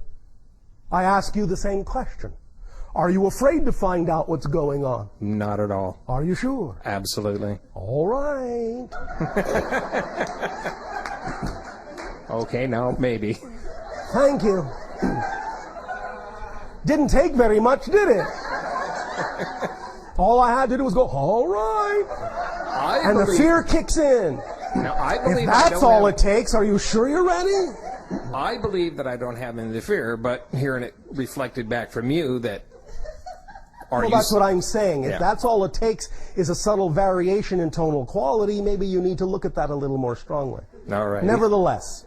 I ask you the same question. Are you afraid to find out what's going on? Not at all. Are you sure? Absolutely. All right. Okay, now maybe. Thank you. Didn't take very much, did it? All I had to do was go, all right. And the fear kicks in. Now, I If believe that's all it takes, are you sure you're ready? I believe that I don't have any of the fear, but hearing it reflected back from you that Well, that's what I'm saying. If Yeah. that's all it takes is a subtle variation in tonal quality, maybe you need to look at that a little more strongly. All right. Nevertheless,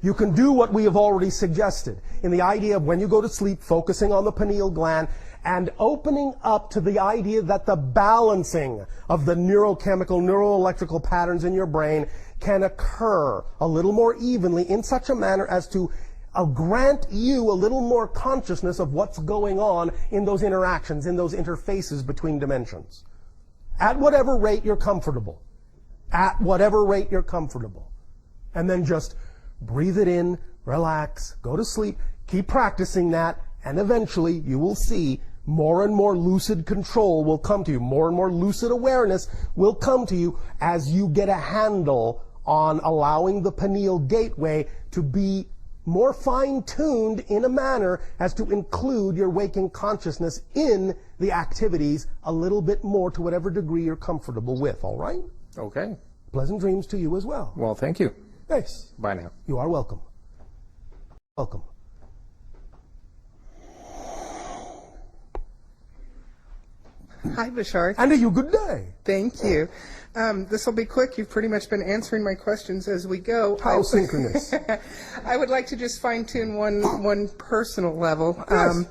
you can do what we have already suggested in the idea of when you go to sleep, focusing on the pineal gland and opening up to the idea that the balancing of the neurochemical, neuroelectrical patterns in your brain can occur a little more evenly in such a manner as to grant you a little more consciousness of what's going on in those interactions, in those interfaces between dimensions. At whatever rate you're comfortable. At whatever rate you're comfortable. And then just breathe it in, relax, go to sleep, keep practicing that, and eventually you will see more and more lucid control will come to you. More and more lucid awareness will come to you as you get a handle on allowing the pineal gateway to be more fine-tuned in a manner as to include your waking consciousness in the activities a little bit more to whatever degree you're comfortable with, all right? Okay. Pleasant dreams to you as well. Well, thank you. Yes. Bye now. You are welcome. Welcome. Hi, Bashar. And a you good day. Thank you. This will be quick. You've pretty much been answering my questions as we go. How synchronous. I would like to just fine-tune one personal level. Yes.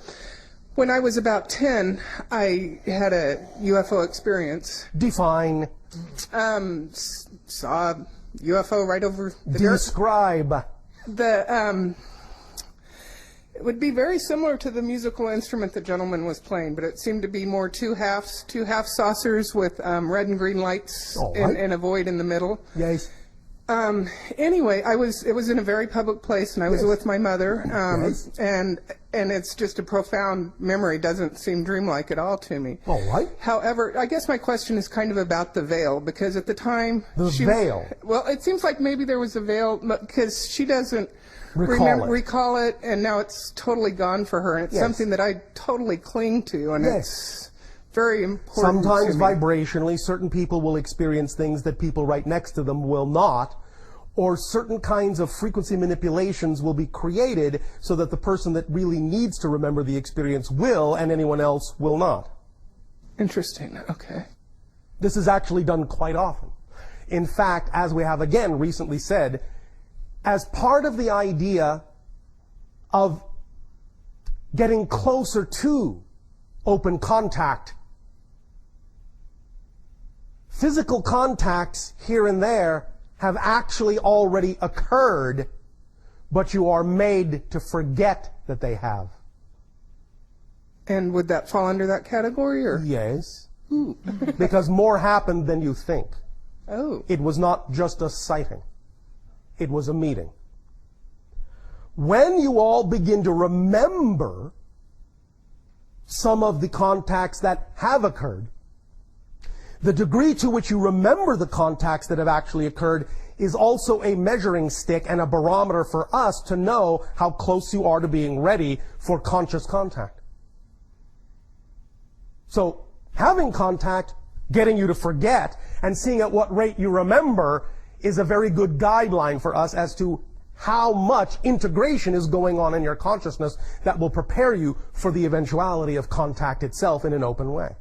When I was about 10, I had a UFO experience. Define. Saw a UFO right over the dirt. Describe. It would be very similar to the musical instrument the gentleman was playing, but it seemed to be more two half saucers with red and green lights All right. and a void in the middle. Yes. Anyway, it was in a very public place, and I was Yes. with my mother, Yes. and it's just a profound memory. Doesn't seem dreamlike at all to me. All right. However, I guess my question is kind of about the veil, because at the time The veil? Well, it seems like maybe there was a veil because she doesn't Recall it. it, and now it's totally gone for her, and it's Yes. something that I totally cling to, and Yes. it's very important. Sometimes to me. vibrationally, certain people will experience things that people right next to them will not, or certain kinds of frequency manipulations will be created so that the person that really needs to remember the experience will, and anyone else will not. Interesting. Okay. This is actually done quite often. In fact, as we have again recently said, as part of the idea of getting closer to open contact, physical contacts here and there have actually already occurred, but you are made to forget that they have. And would that fall under that category, or? Yes. Because more happened than you think. Oh. It was not just a sighting. It was a meeting. When you all begin to remember some of the contacts that have occurred, the degree to which you remember the contacts that have actually occurred is also a measuring stick and a barometer for us to know how close you are to being ready for conscious contact. So, having contact, getting you to forget, and seeing at what rate you remember is a very good guideline for us as to how much integration is going on in your consciousness that will prepare you for the eventuality of contact itself in an open way.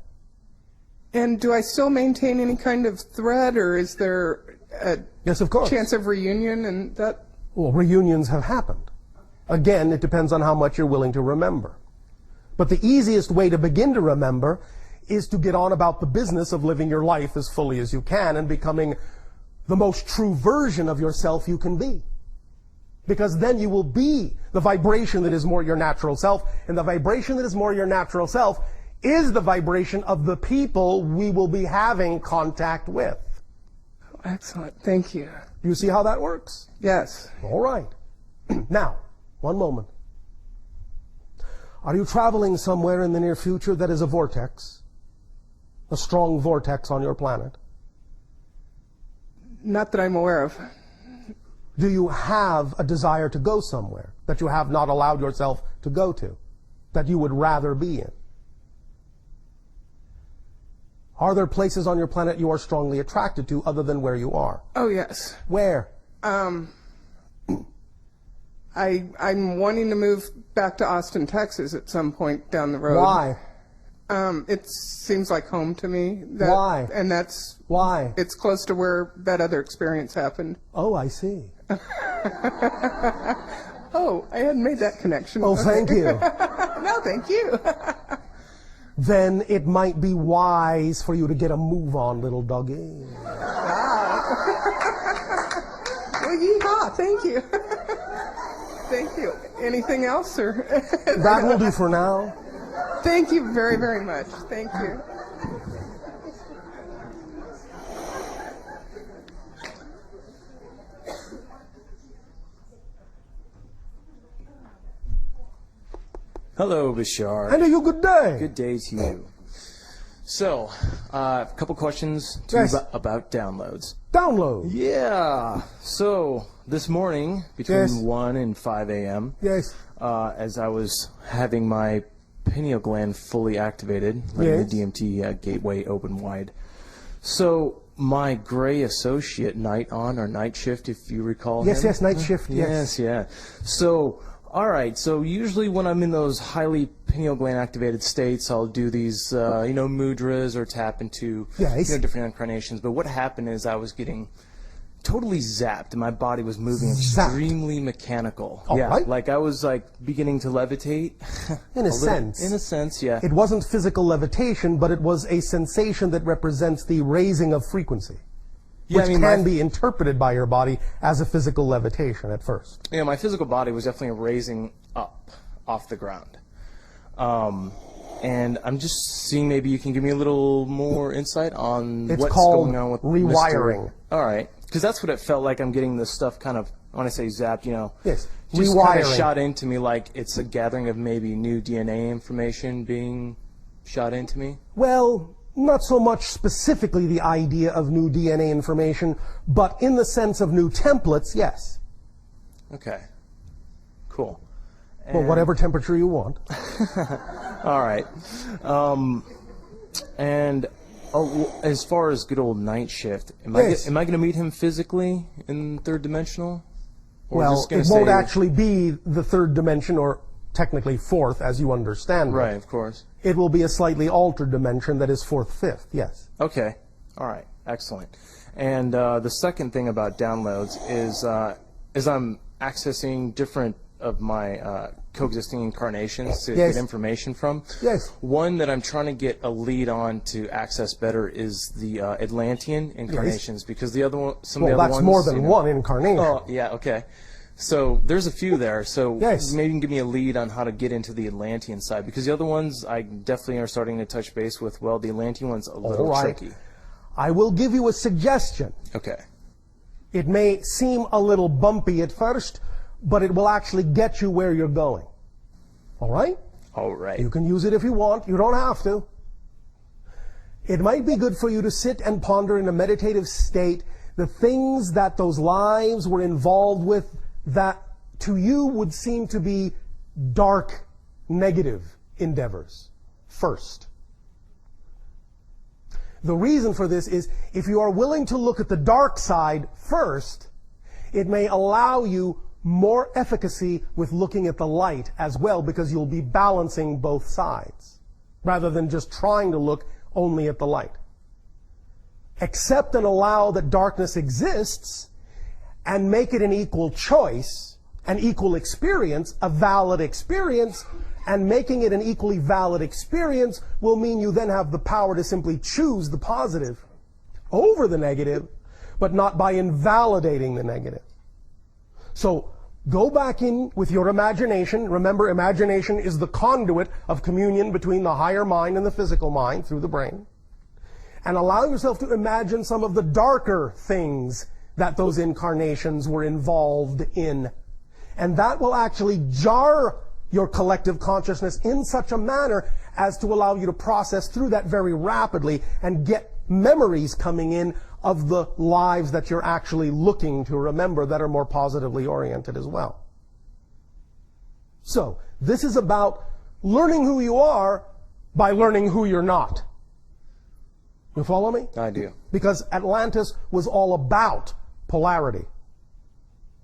And do I still maintain any kind of thread, or is there a Yes, of course. chance of reunion and that? Well, reunions have happened. Again, it depends on how much you're willing to remember. But the easiest way to begin to remember is to get on about the business of living your life as fully as you can and becoming the most true version of yourself you can be. Because then you will be the vibration that is more your natural self, and the vibration that is more your natural self is the vibration of the people we will be having contact with. Excellent. Thank you. Do you see how that works? Yes. All right. Now, one moment. Are you traveling somewhere in the near future that is a vortex? A strong vortex on your planet? Not that I'm aware of. Do you have a desire to go somewhere that you have not allowed yourself to go to, that you would rather be in? Are there places on your planet you are strongly attracted to other than where you are? Oh, yes. Where? I'm wanting to move back to Austin, Texas at some point down the road. Why? It seems like home to me. Why? And that's... Why? It's close to where that other experience happened. Oh, I see. Oh, I hadn't made that connection. Oh, thank you. No, thank you. Then it might be wise for you to get a move on, little doggy. Well, yeehaw, thank you. Thank you. Anything else, or? That will do for now. Thank you very, very much. Thank you. Hello, Bashar. And you good day. Good day to you. So, a couple questions to Yes. you about downloads. Download. Yeah. So, this morning, between Yes. 1 and 5 a.m., Yes. as I was having my pineal gland fully activated, letting Yes. the DMT gateway open wide. So, my gray associate, night on or night shift, if you recall Yes, him. yes, night shift, yes. Yes, yeah. So, all right. So usually when I'm in those highly pineal gland activated states, I'll do these, mudras or tap into Yes. different incarnations. But what happened is I was getting totally zapped, and my body was moving Zapped. extremely mechanical. All yeah, right. like I was like beginning to levitate. In a little- sense. In a sense, yeah. It wasn't physical levitation, but it was a sensation that represents the raising of frequency, Yeah, which I mean, can my- be interpreted by your body as a physical levitation at first. Yeah, my physical body was definitely raising up off the ground. And I'm just seeing maybe you can give me a little more insight on It's what's called going on with rewiring. Mr. All right, because that's what it felt like. I'm getting this stuff kind of, when I say zapped, Yes, just kind of rewiring. shot into me like it's a gathering of maybe new DNA information being shot into me. Well, not so much specifically the idea of new DNA information, but in the sense of new templates, yes. Okay, cool. Well, whatever temperature you want. All right. And as far as good old night shift, am Yes. I going to meet him physically in third dimensional? Or Well, just gonna it won't say- actually be the third dimension, or technically fourth, as you understand it. Right, of course. It will be a slightly altered dimension that is fourth, fifth, yes. Okay. All right. Excellent. And the second thing about downloads is as I'm accessing different of my coexisting incarnations to Yes. get information from. Yes. One that I'm trying to get a lead on to access better is the Atlantean incarnations, because the other one, some Well, of the other that's ones, more than one incarnation. Oh, yeah, okay. So there's a few there. So Yes. maybe you can give me a lead on how to get into the Atlantean side, because the other ones I definitely are starting to touch base with. Well, the Atlantean one's a little All right. tricky. I will give you a suggestion. Okay. It may seem a little bumpy at first, but it will actually get you where you're going. All right? All right. You can use it if you want. You don't have to. It might be good for you to sit and ponder in a meditative state the things that those lives were involved with that to you would seem to be dark, negative endeavors first. The reason for this is if you are willing to look at the dark side first, it may allow you more efficacy with looking at the light as well, because you'll be balancing both sides rather than just trying to look only at the light. accept and allow that darkness exists, and make it an equal choice, an equal experience, a valid experience, and making it an equally valid experience will mean you then have the power to simply choose the positive over the negative, but not by invalidating the negative. So go back in with your imagination. Remember, imagination is the conduit of communion between the higher mind and the physical mind through the brain. And allow yourself to imagine some of the darker things that those incarnations were involved in. And that will actually jar your collective consciousness in such a manner as to allow you to process through that very rapidly and get memories coming in of the lives that you're actually looking to remember that are more positively oriented as well. So, this is about learning who you are by learning who you're not. You follow me? I do. Because Atlantis was all about polarity.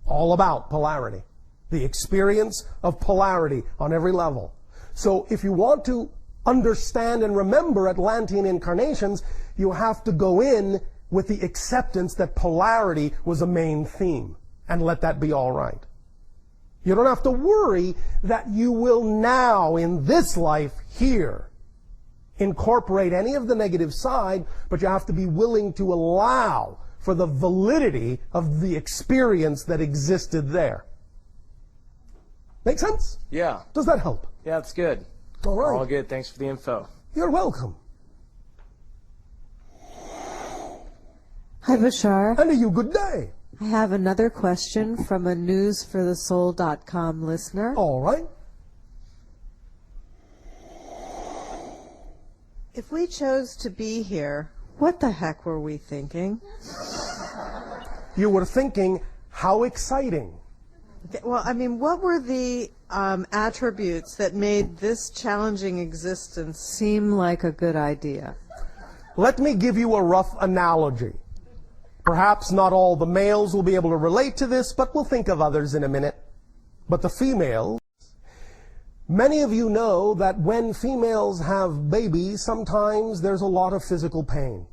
All about polarity. The experience of polarity on every level. So if you want to understand and remember Atlantean incarnations, you have to go in with the acceptance that polarity was a main theme, and let that be all right. You don't have to worry that you will now, in this life here, incorporate any of the negative side, but you have to be willing to allow for the validity of the experience that existed there. Make sense? Yeah. Does that help? Yeah, it's good. All right. All good. Thanks for the info. You're welcome. Hi, Bashar. And to you, good day. I have another question from a newsforthesoul.com listener. All right. If we chose to be here, what the heck were we thinking? You were thinking, how exciting. Well, I mean, what were the attributes that made this challenging existence seem like a good idea? Let me give you a rough analogy. Perhaps not all the males will be able to relate to this, but we'll think of others in a minute. But the females, many of you know that when females have babies, sometimes there's a lot of physical pain.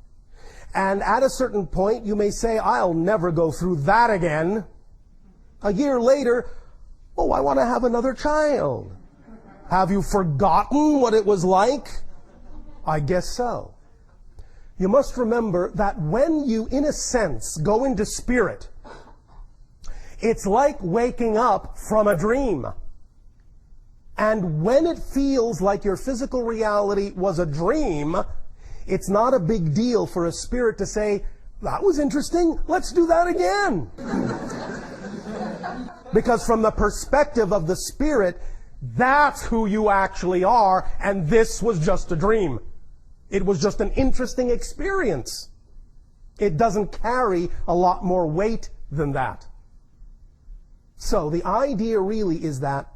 And at a certain point, you may say, I'll never go through that again. A year later, oh, I want to have another child. Have you forgotten what it was like? I guess so. You must remember that when you, in a sense, go into spirit, it's like waking up from a dream. And when it feels like your physical reality was a dream, it's not a big deal for a spirit to say, that was interesting, let's do that again. Because from the perspective of the spirit, that's who you actually are, and this was just a dream. It was just an interesting experience. It doesn't carry a lot more weight than that. So the idea really is that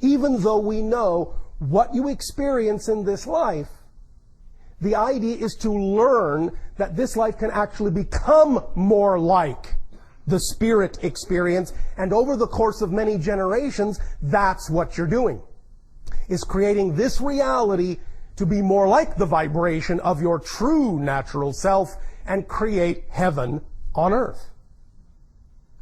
even though we know what you experience in this life, the idea is to learn that this life can actually become more like the spirit experience, and over the course of many generations, that's what you're doing, is creating this reality to be more like the vibration of your true natural self and create heaven on earth.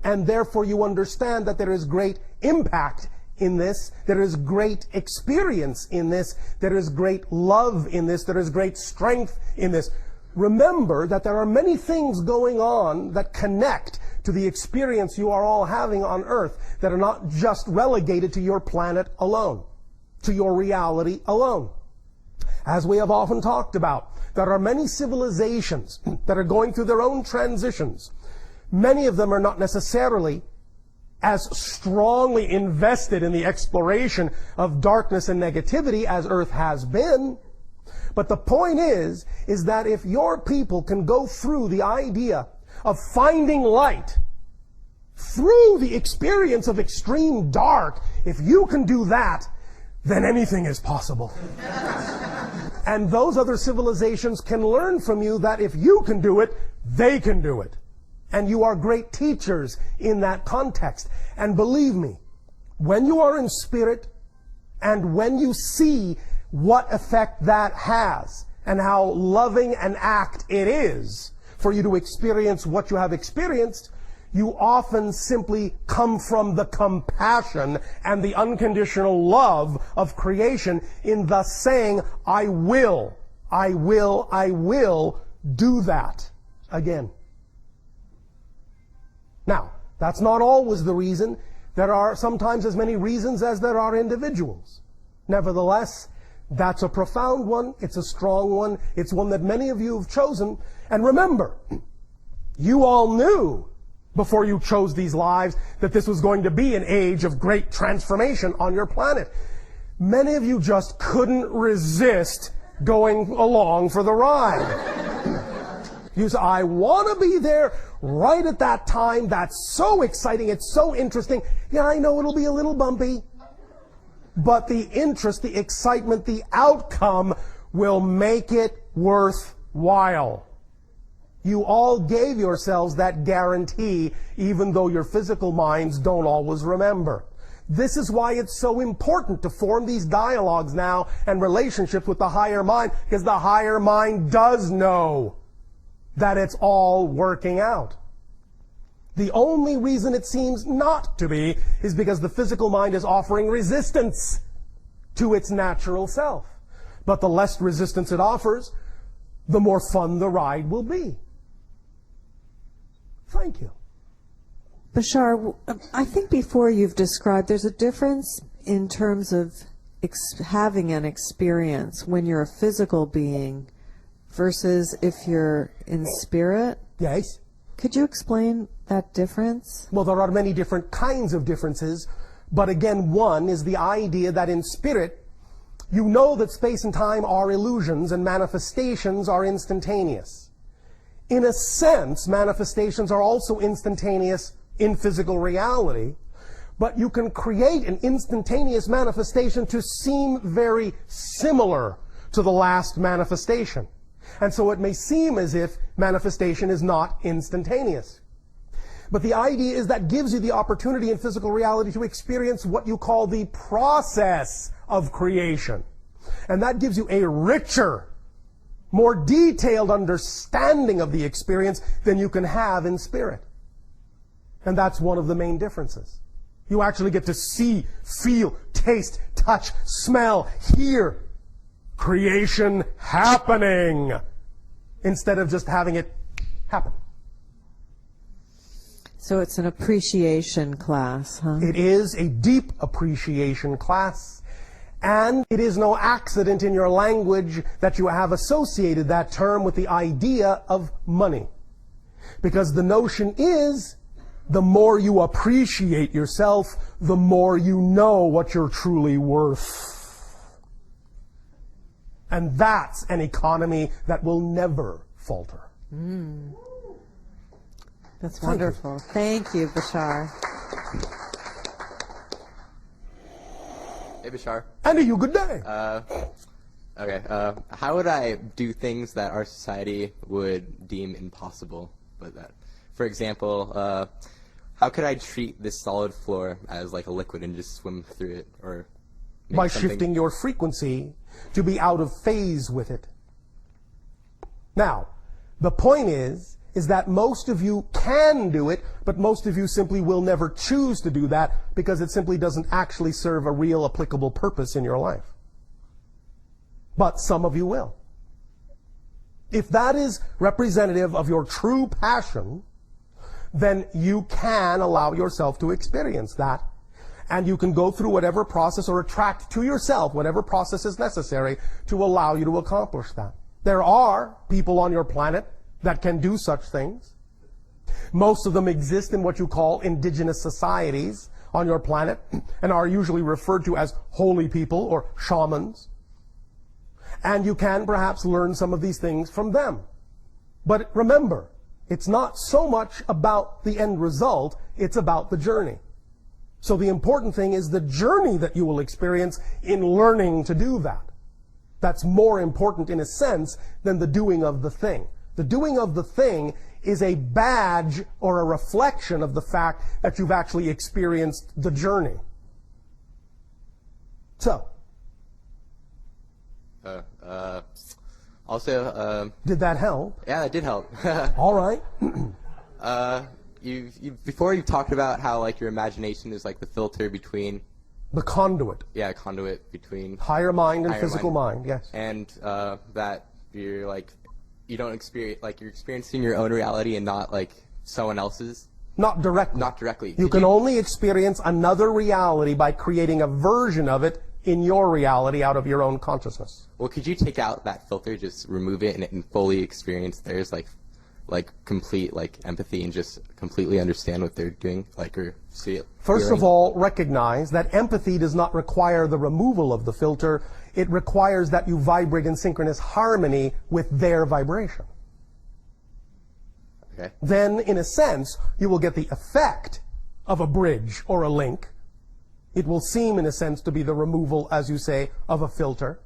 And therefore you understand that there is great impact in this, there is great experience in this, there is great love in this, there is great strength in this. Remember that there are many things going on that connect to the experience you are all having on earth that are not just relegated to your planet alone, to your reality alone. As we have often talked about, there are many civilizations that are going through their own transitions. Many of them are not necessarily as strongly invested in the exploration of darkness and negativity as Earth has been. But the point is that if your people can go through the idea of finding light through the experience of extreme dark, if you can do that, then anything is possible. And those other civilizations can learn from you that if you can do it, they can do it. And you are great teachers in that context. And believe me, when you are in spirit and when you see what effect that has, and how loving an act it is for you to experience what you have experienced, you often simply come from the compassion and the unconditional love of creation in thus saying, I will do that again. Now, that's not always the reason. There are sometimes as many reasons as there are individuals. Nevertheless, that's a profound one. It's a strong one. It's one that many of you have chosen. And remember, you all knew before you chose these lives that this was going to be an age of great transformation on your planet. Many of you just couldn't resist going along for the ride. You say, I want to be there right at that time. That's so exciting. It's so interesting. Yeah, I know it'll be a little bumpy. But the interest, the excitement, the outcome will make it worthwhile. You all gave yourselves that guarantee, even though your physical minds don't always remember. This is why it's so important to form these dialogues now and relationships with the higher mind, because the higher mind does know that it's all working out. The only reason it seems not to be is because the physical mind is offering resistance to its natural self. But the less resistance it offers, the more fun the ride will be. Thank you. Bashar, I think before you've described there's a difference in terms of having an experience when you're a physical being versus if you're in spirit. Yes. Could you explain that difference? Well, there are many different kinds of differences, but again, one is the idea that in spirit, you know that space and time are illusions and manifestations are instantaneous. In a sense, manifestations are also instantaneous in physical reality, but you can create an instantaneous manifestation to seem very similar to the last manifestation. And so it may seem as if manifestation is not instantaneous. But the idea is that gives you the opportunity in physical reality to experience what you call the process of creation. And that gives you a richer, more detailed understanding of the experience than you can have in spirit. And that's one of the main differences. You actually get to see, feel, taste, touch, smell, hear creation happening instead of just having it happen. So it's an appreciation class, huh? It is a deep appreciation class. And it is no accident in your language that you have associated that term with the idea of money. Because the notion is, the more you appreciate yourself, the more you know what you're truly worth. And that's an economy that will never falter. That's wonderful. Thank you, Bashar. Hey, Bashar. And to you, good day. How would I do things that our society would deem impossible? But that, for example, how could I treat this solid floor as like a liquid and just swim through it, or by shifting your frequency to be out of phase with it? Now, the point is that most of you can do it, but most of you simply will never choose to do that because it simply doesn't actually serve a real applicable purpose in your life. But some of you will. If that is representative of your true passion, then you can allow yourself to experience that. And you can go through whatever process or attract to yourself whatever process is necessary to allow you to accomplish that. There are people on your planet that can do such things. Most of them exist in what you call indigenous societies on your planet and are usually referred to as holy people or shamans. And you can perhaps learn some of these things from them. But remember, it's not so much about the end result, it's about the journey. So the important thing is the journey that you will experience in learning to do that. That's more important in a sense than the doing of the thing. The doing of the thing is a badge or a reflection of the fact that you've actually experienced the journey. So. I'll Also, Did that help? yeah, that did help. All right. Before you talked about how like your imagination is like the filter between, The conduit. conduit between Higher mind and higher physical mind, yes. and that you're like, you don't experience, like you're experiencing your own reality and not like someone else's. Not directly. Not directly. You can only experience another reality by creating a version of it in your reality out of your own consciousness. Well, could you take out that filter, just remove it, and fully experience theirs, like complete like empathy, and just completely understand what they're doing, like, or see it? First of all, recognize that empathy does not require the removal of the filter. It requires that you vibrate in synchronous harmony with their vibration. Okay. Then, in a sense, you will get the effect of a bridge or a link. It will seem, in a sense, to be the removal, as you say, of a filter.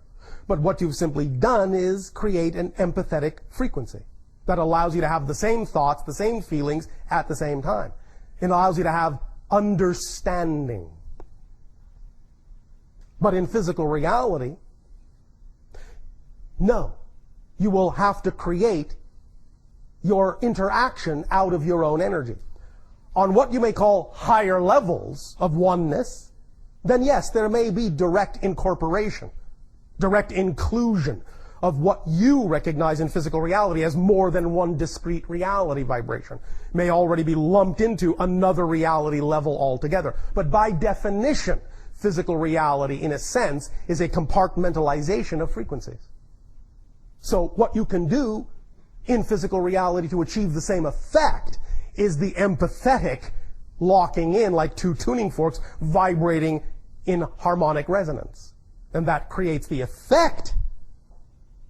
But what you've simply done is create an empathetic frequency that allows you to have the same thoughts, the same feelings at the same time. It allows you to have understanding. But in physical reality, no. You will have to create your interaction out of your own energy. On what you may call higher levels of oneness, then yes, there may be direct incorporation, direct inclusion of what you recognize in physical reality as more than one discrete reality vibration. May already be lumped into another reality level altogether. But by definition, physical reality, in a sense, is a compartmentalization of frequencies. So what you can do in physical reality to achieve the same effect is the empathetic locking in, like two tuning forks vibrating in harmonic resonance. And that creates the effect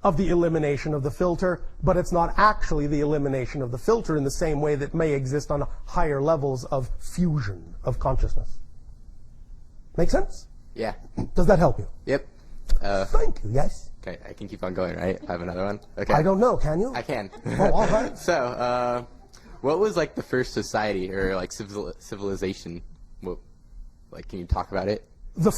of the elimination of the filter, but it's not actually the elimination of the filter in the same way that may exist on higher levels of fusion of consciousness. Make sense? Yeah. Does that help you? Yep. Thank you, yes. Okay, I can keep on going, right? I have another one. Okay. I don't know, can you? I can. Oh, all right. So, what was like the first society or like civilization? What, like, can you talk about it? The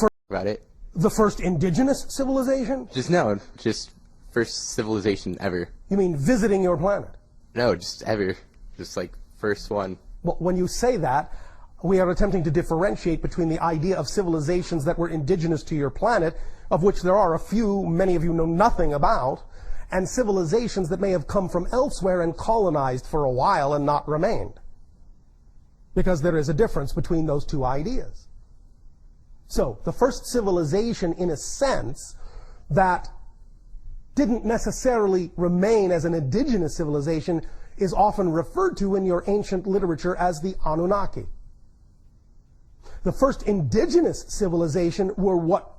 first indigenous civilization? Just first civilization ever. You mean visiting your planet? No, just ever. Just like first one. Well, when you say that, we are attempting to differentiate between the idea of civilizations that were indigenous to your planet, of which there are a few, many of you know nothing about, and civilizations that may have come from elsewhere and colonized for a while and not remained. Because there is a difference between those two ideas. So, the first civilization, in a sense, that didn't necessarily remain as an indigenous civilization is often referred to in your ancient literature as the Anunnaki. The first indigenous civilization were what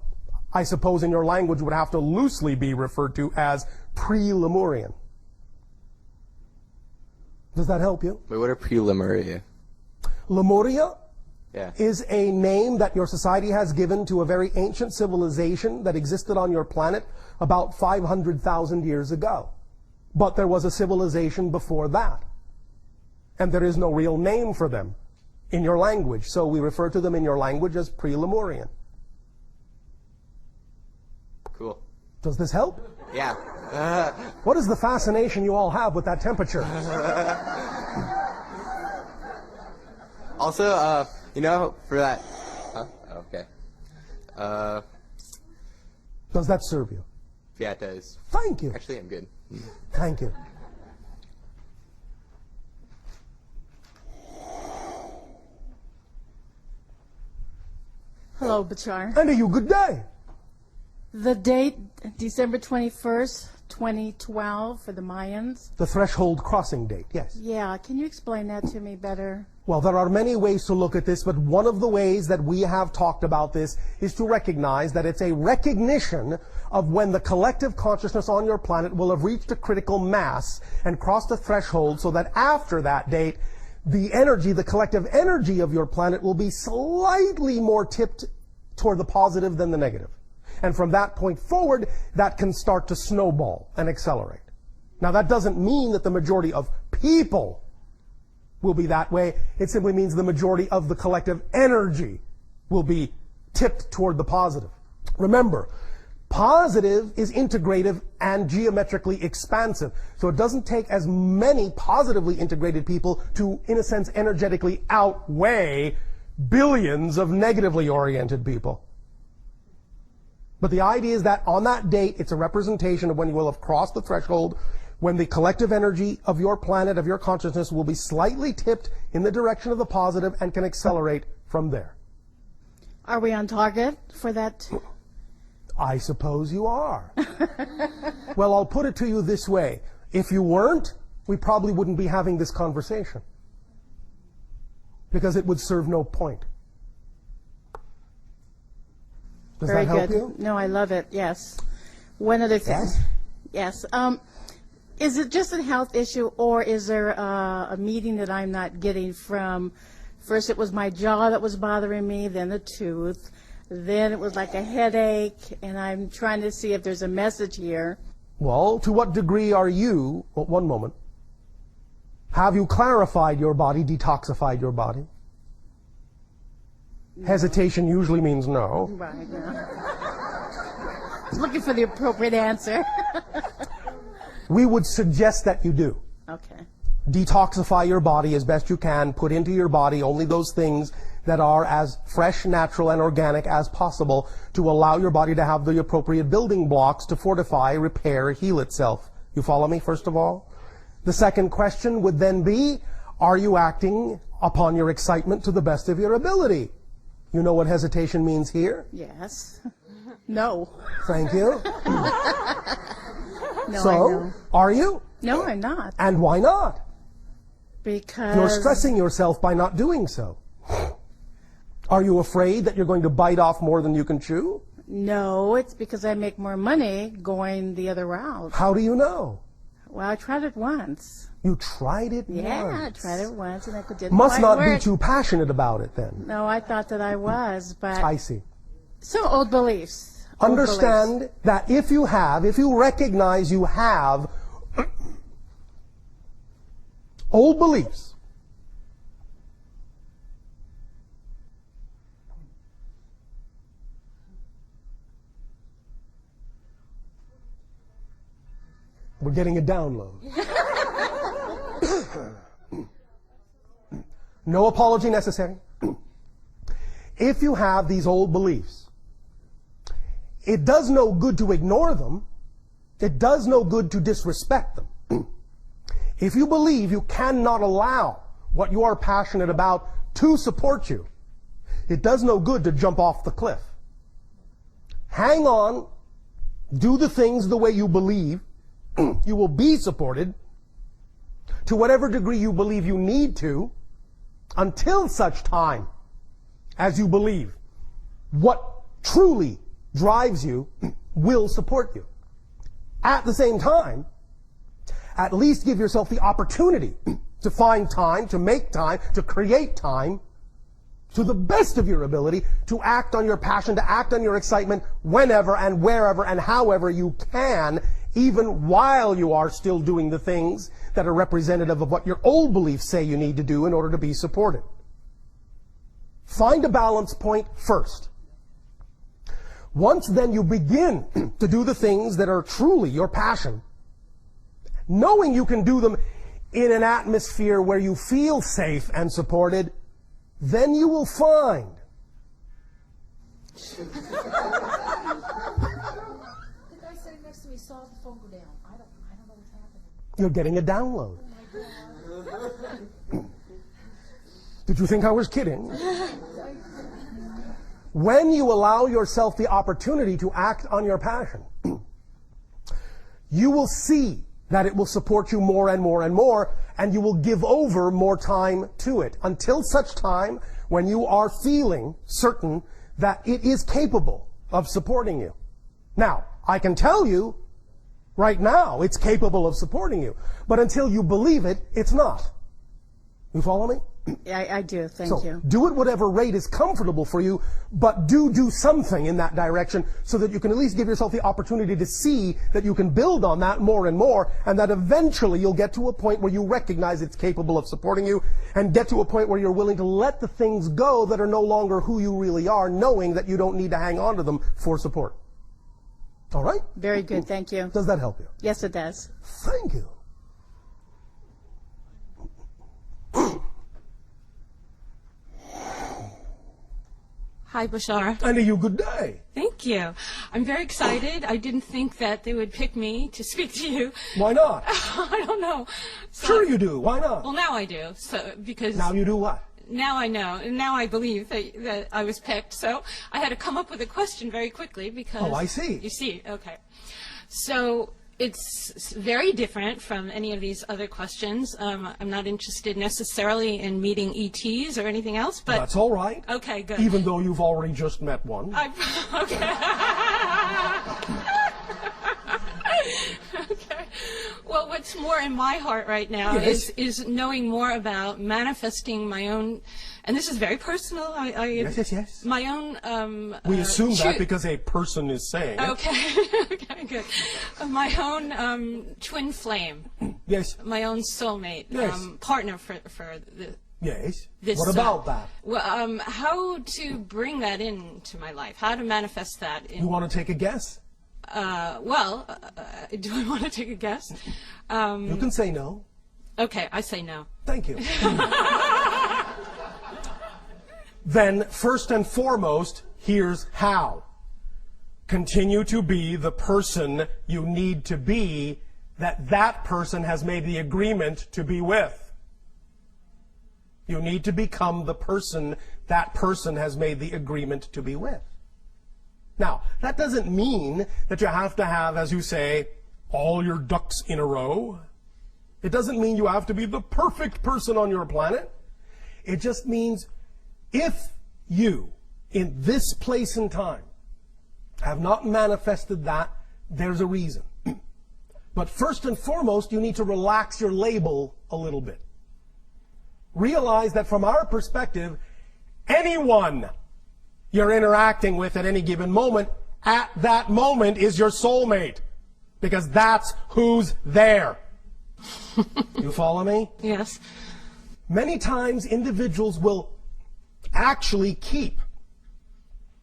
I suppose in your language would have to loosely be referred to as pre-Lemurian. Does that help you? Wait, what are pre-Lemuria? Lemuria Yeah. is a name that your society has given to a very ancient civilization that existed on your planet about 500,000 years ago. But there was a civilization before that. And there is no real name for them in your language. So we refer to them in your language as pre-Lemurian. Cool. Does this help? Yeah. What is the fascination you all have with that temperature? Also, you know, for that. Huh? Okay. Does that serve you? Yeah, it does. Thank you. Actually, I'm good. Thank you. Hello, Bashar. And you good day. The date, December 21st, 2012, for the Mayans. The threshold crossing date, yes. Yeah, can you explain that to me better? Well, there are many ways to look at this, but one of the ways that we have talked about this is to recognize that it's a recognition of when the collective consciousness on your planet will have reached a critical mass and crossed a threshold, so that after that date, the energy, the collective energy of your planet will be slightly more tipped toward the positive than the negative. And from that point forward, that can start to snowball and accelerate. Now, that doesn't mean that the majority of people will be that way. It simply means the majority of the collective energy will be tipped toward the positive. Remember, Positive is integrative and geometrically expansive. So it doesn't take as many positively integrated people to, in a sense, energetically outweigh billions of negatively oriented people. But the idea is that on that date, it's a representation of when you will have crossed the threshold, when the collective energy of your planet, of your consciousness, will be slightly tipped in the direction of the positive and can accelerate from there. Are we on target for that? I suppose you are. Well, I'll put it to you this way. If you weren't, we probably wouldn't be having this conversation, because it would serve no point. Does Very that help good. you? No, I love it. Yes. One other thing. Yes. Yes. Is it just a health issue, or is there a meeting that I'm not getting from? First, it was my jaw that was bothering me, then the tooth, then it was like a headache, and I'm trying to see if there's a message here. Well, to what degree are you, well, one moment, have you clarified your body, detoxified your body? No. Hesitation usually means no. Right, yeah. Looking for the appropriate answer. We would suggest that you do. Okay. Detoxify your body as best you can. Put into your body only those things that are as fresh, natural, and organic as possible to allow your body to have the appropriate building blocks to fortify, repair, heal itself. You follow me, first of all? The second question would then be, are you acting upon your excitement to the best of your ability? You know what hesitation means here? Yes. No. Thank you. No, So, I know. are you? No, I'm not. And why not? Because You're stressing yourself by not doing so. Are you afraid that you're going to bite off more than you can chew? No, it's because I make more money going the other route. How do you know? Well, I tried it once. You tried it Yeah, I once. tried it once, and it didn't Must quite not work. be too passionate about it then. No, I thought that I was, but I see. so old beliefs. Old Understand beliefs. that if you recognize you have old beliefs, we're getting a download. No apology necessary. If you have these old beliefs, it does no good to ignore them. It does no good to disrespect them. If you believe you cannot allow what you are passionate about to support you, it does no good to jump off the cliff. Hang on, do the things the way you believe. You will be supported to whatever degree you believe you need to, until such time as you believe what truly drives you will support you. At the same time, at least give yourself the opportunity to find time, to make time, to create time, to the best of your ability, to act on your passion, to act on your excitement whenever and wherever and however you can, even while you are still doing the things that are representative of what your old beliefs say you need to do in order to be supported. Find a balance point first. Once then you begin to do the things that are truly your passion, knowing you can do them in an atmosphere where you feel safe and supported, then you will find The guy sitting next to me saw the phone go down. I don't know what's happening. you're getting a download. Did you think I was kidding? When you allow yourself the opportunity to act on your passion, you will see that it will support you more and more and more, and you will give over more time to it until such time when you are feeling certain that it is capable of supporting you. Now, I can tell you right now it's capable of supporting you, but until you believe it, it's not. You follow me? I do. Thank So you. do it whatever rate is comfortable for you, but do something in that direction so that you can at least give yourself the opportunity to see that you can build on that more and more, and that eventually you'll get to a point where you recognize it's capable of supporting you, and get to a point where you're willing to let the things go that are no longer who you really are, knowing that you don't need to hang on to them for support. All right? Very good, thank you. Does that help you? Yes, it does. Thank you. Hi, Bashar. And to you, good day. Thank you. I'm very excited. I didn't think that they would pick me to speak to you. Why not? I don't know. So, Sure you do. Why not? Well, now I do. So because Now you do what? now I know, and now I believe that I was picked. So I had to come up with a question very quickly because. Oh, I see. You see, okay. So it's very different from any of these other questions. I'm not interested necessarily in meeting ETs or anything else, but That's all right. okay, good. Even though you've already just met one. Okay. Okay. Well, what's more in my heart right now Yes. is knowing more about manifesting my own, and this is very personal. Yes. My own. We assume that true- because a person is saying it. Okay. Okay. Good. My own twin flame. Yes. My own soulmate. Yes. Partner for the. Yes. This, What about that? Well, how to bring that into my life? How to manifest that? You want to take a guess? Do I want to take a guess? You can say no. Okay, I say no. Thank you. Then, first and foremost, here's how. Continue to be the person you need to be that person has made the agreement to be with. You need to become the person that person has made the agreement to be with. Now, that doesn't mean that you have to have, as you say, all your ducks in a row. It doesn't mean you have to be the perfect person on your planet. It just means if you, in this place and time, have not manifested that, there's a reason. But first and foremost, you need to relax your label a little bit. Realize that from our perspective, anyone you're interacting with at any given moment, at that moment is your soulmate. Because that's who's there. You follow me? Yes. Many times individuals will actually keep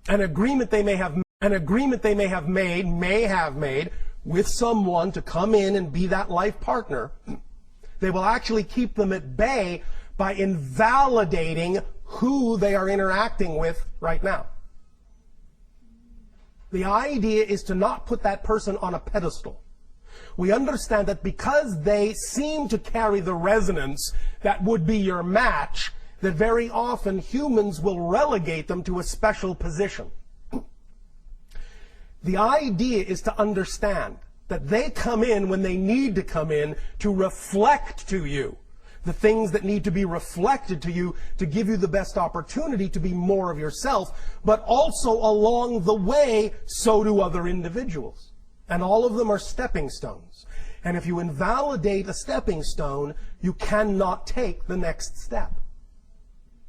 an agreement they may have made with someone to come in and be that life partner. They will actually keep them at bay by invalidating who they are interacting with right now. The idea is to not put that person on a pedestal. We understand that because they seem to carry the resonance that would be your match, that very often humans will relegate them to a special position. The idea is to understand that they come in when they need to come in to reflect to you the things that need to be reflected to you to give you the best opportunity to be more of yourself, but also along the way, so do other individuals. And all of them are stepping stones. And if you invalidate a stepping stone, you cannot take the next step.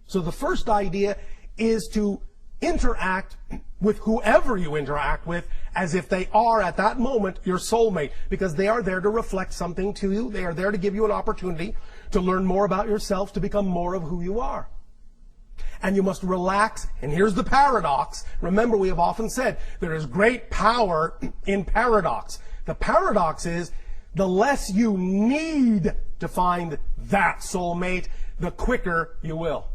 So the first idea is to interact with whoever you interact with as if they are at that moment your soulmate, because they are there to reflect something to you. They are there to give you an opportunity to learn more about yourself, to become more of who you are. And you must relax. And here's the paradox. Remember, we have often said there is great power in paradox. The paradox is the less you need to find that soulmate, the quicker you will.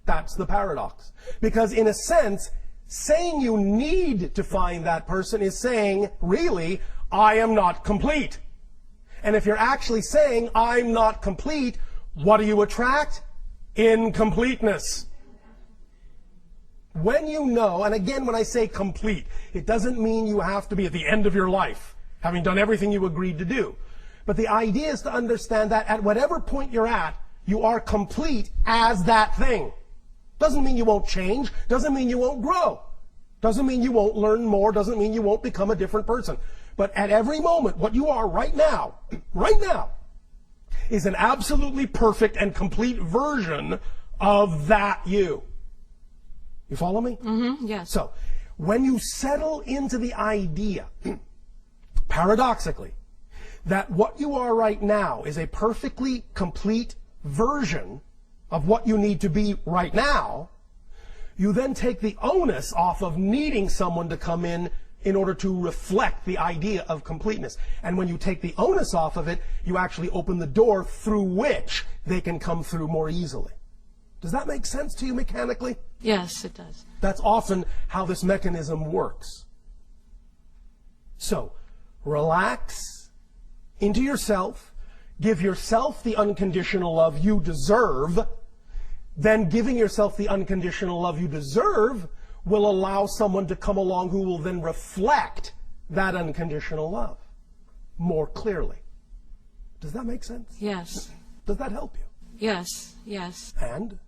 That's the paradox. Because in a sense, saying you need to find that person is saying, really, I am not complete. And if you're actually saying, I'm not complete, what do you attract? Incompleteness. When you know, and again, when I say complete, it doesn't mean you have to be at the end of your life, having done everything you agreed to do. But the idea is to understand that at whatever point you're at, you are complete as that thing. Doesn't mean you won't change, doesn't mean you won't grow, doesn't mean you won't learn more, doesn't mean you won't become a different person. But at every moment, what you are right now, is an absolutely perfect and complete version of that you. You follow me? Mm-hmm, yes. So, when you settle into the idea, paradoxically, that what you are right now is a perfectly complete version of what you need to be right now, you then take the onus off of needing someone to come in in order to reflect the idea of completeness. And when you take the onus off of it, you actually open the door through which they can come through more easily. Does that make sense to you mechanically? Yes, it does. That's often how this mechanism works. So, relax into yourself, give yourself the unconditional love you deserve, then giving yourself the unconditional love you deserve will allow someone to come along who will then reflect that unconditional love more clearly. Does that make sense? Yes. Does that help you? Yes, yes. And?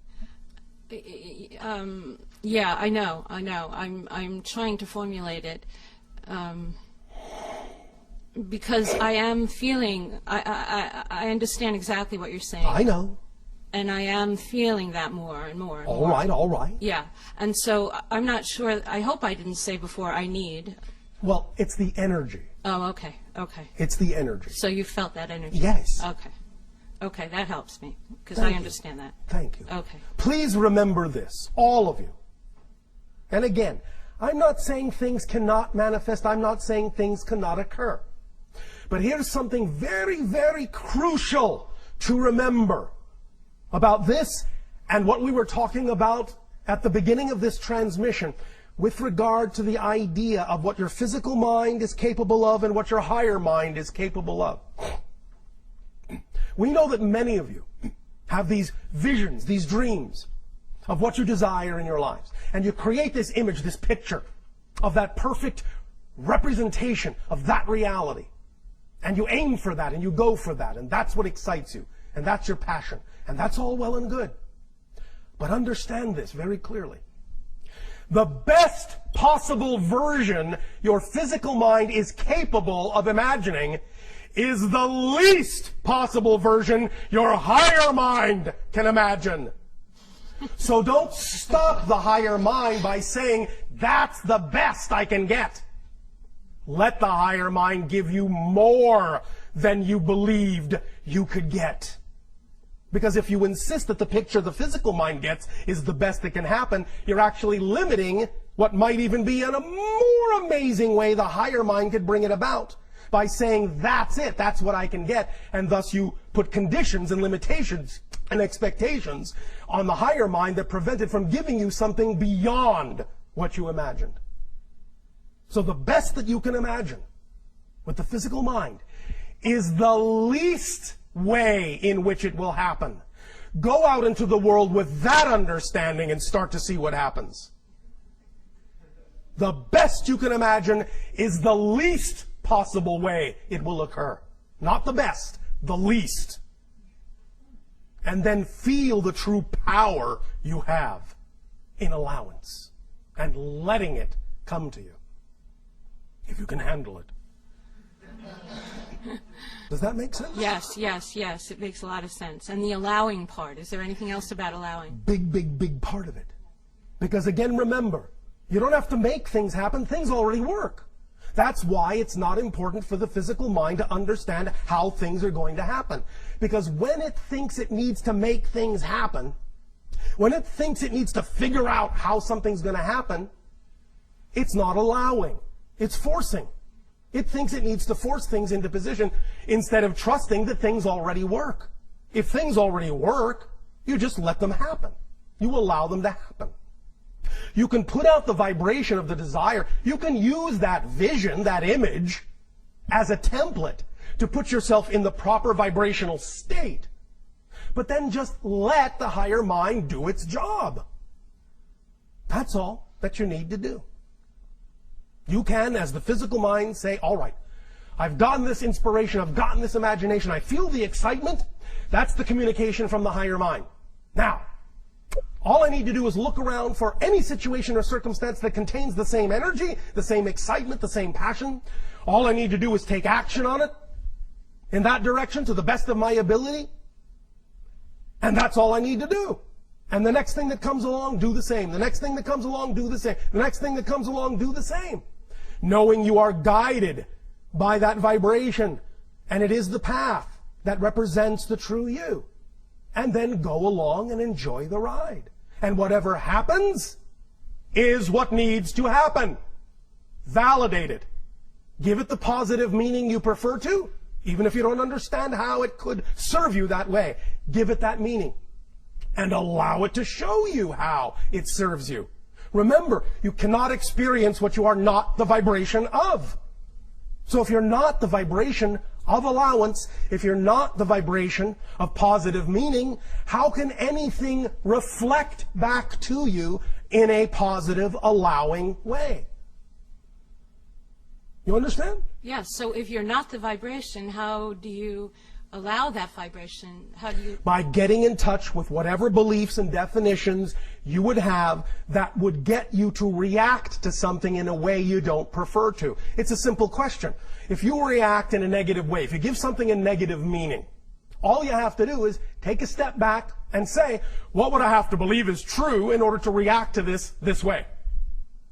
Yeah, I know. I'm trying to formulate it. Because I am feeling, I understand exactly what you're saying. I know. And I am feeling that more and more and All more. right, all right. Yeah, and so I'm not sure, I hope I didn't say before I need. Well, it's the energy. Oh, okay, okay. It's the energy. So you felt that energy? Yes. Okay. Okay, that helps me, because Thank I you. understand that. Thank you. Okay. Please remember this, all of you. And again, I'm not saying things cannot manifest. I'm not saying things cannot occur. But here's something very, very crucial to remember about this and what we were talking about at the beginning of this transmission with regard to the idea of what your physical mind is capable of and what your higher mind is capable of. We know that many of you have these visions, these dreams of what you desire in your lives. And you create this image, this picture of that perfect representation of that reality. And you aim for that and you go for that. And that's what excites you. And that's your passion. And that's all well and good. But understand this very clearly. The best possible version your physical mind is capable of imagining is the least possible version your higher mind can imagine. So don't stop the higher mind by saying, that's the best I can get. Let the higher mind give you more than you believed you could get. Because if you insist that the picture the physical mind gets is the best that can happen, you're actually limiting what might even be in a more amazing way the higher mind could bring it about by saying, that's it, that's what I can get. And thus you put conditions and limitations and expectations on the higher mind that prevent it from giving you something beyond what you imagined. So the best that you can imagine with the physical mind is the least way in which it will happen. Go out into the world with that understanding and start to see what happens. The best you can imagine is the least possible way it will occur. Not the best, the least. And then feel the true power you have in allowance and letting it come to you. If you can handle it. Does that make sense? Yes, yes, yes. It makes a lot of sense. And the allowing part, is there anything else about allowing? Big, big, big part of it. Because again, remember, you don't have to make things happen. Things already work. That's why it's not important for the physical mind to understand how things are going to happen. Because when it thinks it needs to make things happen, when it thinks it needs to figure out how something's going to happen, it's not allowing. It's forcing. It thinks it needs to force things into position instead of trusting that things already work. If things already work, you just let them happen. You allow them to happen. You can put out the vibration of the desire. You can use that vision, that image, as a template to put yourself in the proper vibrational state. But then just let the higher mind do its job. That's all that you need to do. You can, as the physical mind, say, all right, I've gotten this inspiration, I've gotten this imagination, I feel the excitement. That's the communication from the higher mind. Now, all I need to do is look around for any situation or circumstance that contains the same energy, the same excitement, the same passion. All I need to do is take action on it in that direction to the best of my ability. And that's all I need to do. And the next thing that comes along, do the same. The next thing that comes along, do the same. The next thing that comes along, do the same. Knowing you are guided by that vibration. And it is the path that represents the true you. And then go along and enjoy the ride. And whatever happens is what needs to happen. Validate it. Give it the positive meaning you prefer to, even if you don't understand how it could serve you that way. Give it that meaning. And allow it to show you how it serves you. Remember, you cannot experience what you are not the vibration of. So if you're not the vibration of allowance, if you're not the vibration of positive meaning, how can anything reflect back to you in a positive, allowing way? You understand? Yes, so if you're not the vibration, how do you allow that vibration? How do you... By getting in touch with whatever beliefs and definitions you would have that would get you to react to something in a way you don't prefer to. It's a simple question. If you react in a negative way, if you give something a negative meaning, all you have to do is take a step back and say, what would I have to believe is true in order to react to this way?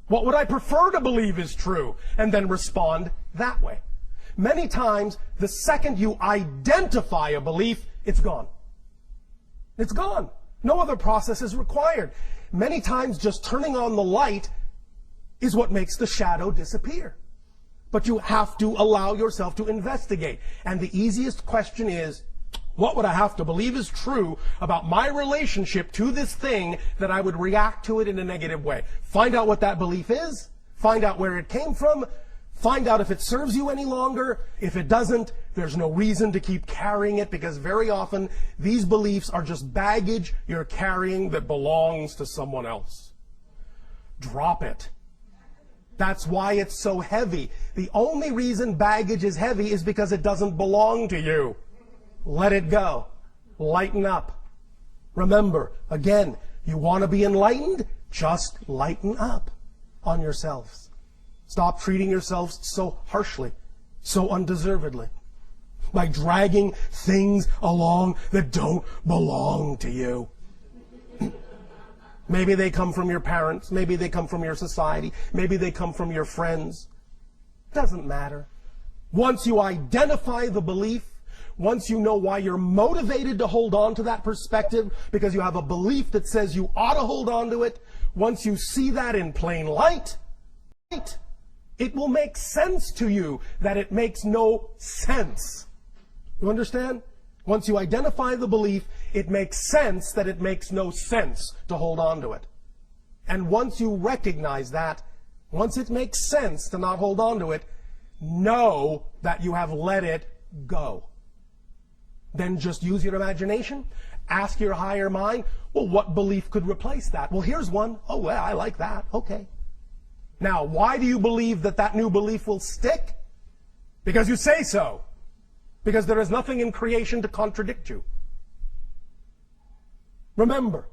What would I prefer to believe is true? And then respond that way. Many times, the second you identify a belief, it's gone. It's gone. No other process is required. Many times, just turning on the light is what makes the shadow disappear. But you have to allow yourself to investigate. And the easiest question is, what would I have to believe is true about my relationship to this thing that I would react to it in a negative way? Find out what that belief is. Find out where it came from. Find out if it serves you any longer. If it doesn't, there's no reason to keep carrying it, because very often these beliefs are just baggage you're carrying that belongs to someone else. Drop it. That's why it's so heavy. The only reason baggage is heavy is because it doesn't belong to you. Let it go. Lighten up. Remember, again, you want to be enlightened? Just lighten up on yourselves. Stop treating yourselves so harshly, so undeservedly, by dragging things along that don't belong to you. Maybe they come from your parents. Maybe they come from your society. Maybe they come from your friends. Doesn't matter. Once you identify the belief, once you know why you're motivated to hold on to that perspective, because you have a belief that says you ought to hold on to it, once you see that in plain light, it will make sense to you that it makes no sense. You understand? Once you identify the belief, it makes sense that it makes no sense to hold on to it. And once you recognize that, once it makes sense to not hold on to it, know that you have let it go. Then just use your imagination. Ask your higher mind, well, what belief could replace that? Well, here's one. Oh, well, I like that. Okay. Now, why do you believe that that new belief will stick? Because you say so. Because there is nothing in creation to contradict you. Remember,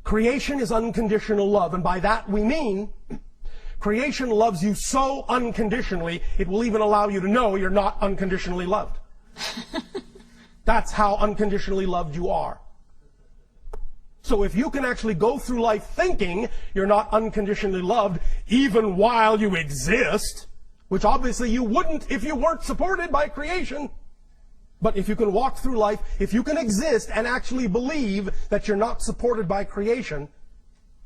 creation is unconditional love, and by that we mean creation loves you so unconditionally, it will even allow you to know you're not unconditionally loved. That's how unconditionally loved you are. So if you can actually go through life thinking you're not unconditionally loved, even while you exist, which obviously you wouldn't if you weren't supported by creation, but if you can walk through life, if you can exist and actually believe that you're not supported by creation,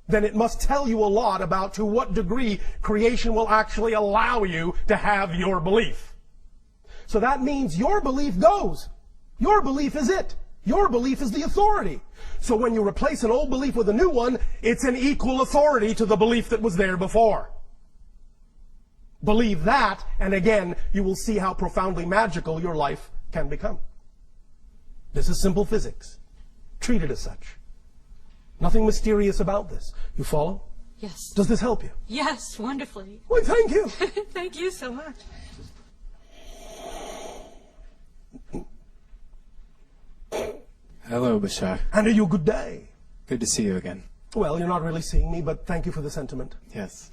then it must tell you a lot about to what degree creation will actually allow you to have your belief. So that means your belief goes. Your belief is it. Your belief is the authority. So when you replace an old belief with a new one, it's an equal authority to the belief that was there before. Believe that, and again, you will see how profoundly magical your life can become. This is simple physics. Treat it as such. Nothing mysterious about this. You follow? Yes. Does this help you? Yes, wonderfully. Well, thank you. Thank you so much. Hello, Bashar. And you good day. Good to see you again. Well, you're not really seeing me, but thank you for the sentiment. Yes.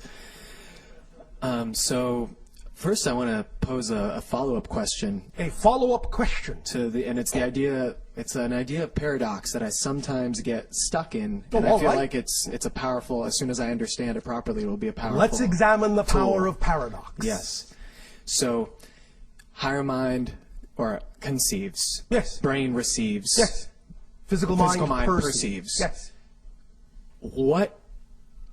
So, first I want to pose a follow-up question. A follow-up question. And it's an idea of paradox that I sometimes get stuck in, Oh, and I feel right. like it's a powerful, as soon as I understand it properly, it will be a powerful Let's examine the power tool. of paradox. Yes. So, higher mind or conceives. Yes. Brain receives. Yes. Physical mind perceives. Yes. What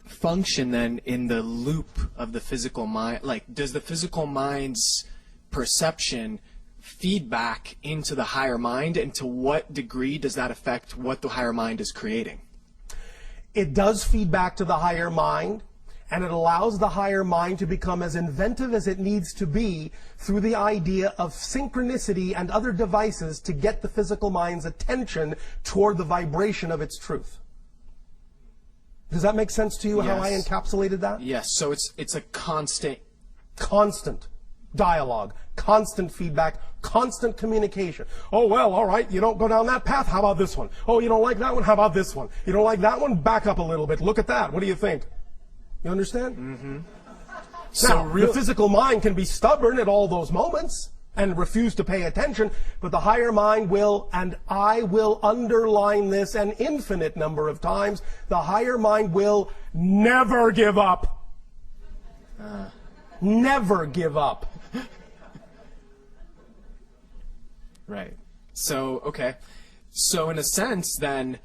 function then in the loop of the physical mind? Like, does the physical mind's perception feed back into the higher mind, and to what degree does that affect what the higher mind is creating? It does feed back to the higher mind, and it allows the higher mind to become as inventive as it needs to be through the idea of synchronicity and other devices to get the physical mind's attention toward the vibration of its truth. Does that make sense to you, how I encapsulated that? Yes, so it's a constant dialogue, constant feedback, constant communication. Oh, well, all right, you don't go down that path, how about this one? Oh, you don't like that one, how about this one? You don't like that one, back up a little bit, look at that, what do you think? You understand? Mm-hmm. Now, the physical mind can be stubborn at all those moments and refuse to pay attention, but the higher mind will, and I will underline this an infinite number of times, the higher mind will never give up. Never give up. Right. So, okay. So in a sense then,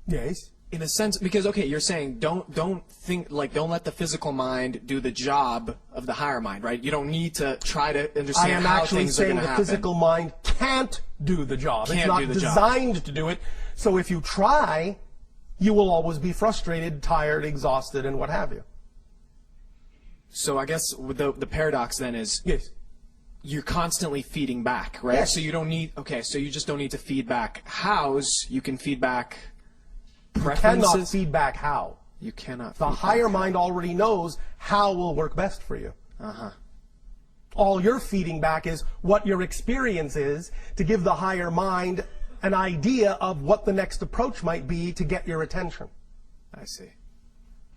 yes. In a sense, because okay, you're saying don't let the physical mind do the job of the higher mind, right? You don't need to try to understand how things are going to happen. I am actually saying the physical mind can't do the job. It's not designed to do it. So if you try, you will always be frustrated, tired, exhausted, and what have you. So I guess the paradox then is you're constantly feeding back, right? Yes. So you don't need so you just don't need to feed back hows, you can feed back preferences. You cannot feed back how. You cannot. The higher mind already knows how will work best for you. All you're feeding back is what your experience is to give the higher mind an idea of what the next approach might be to get your attention. I see.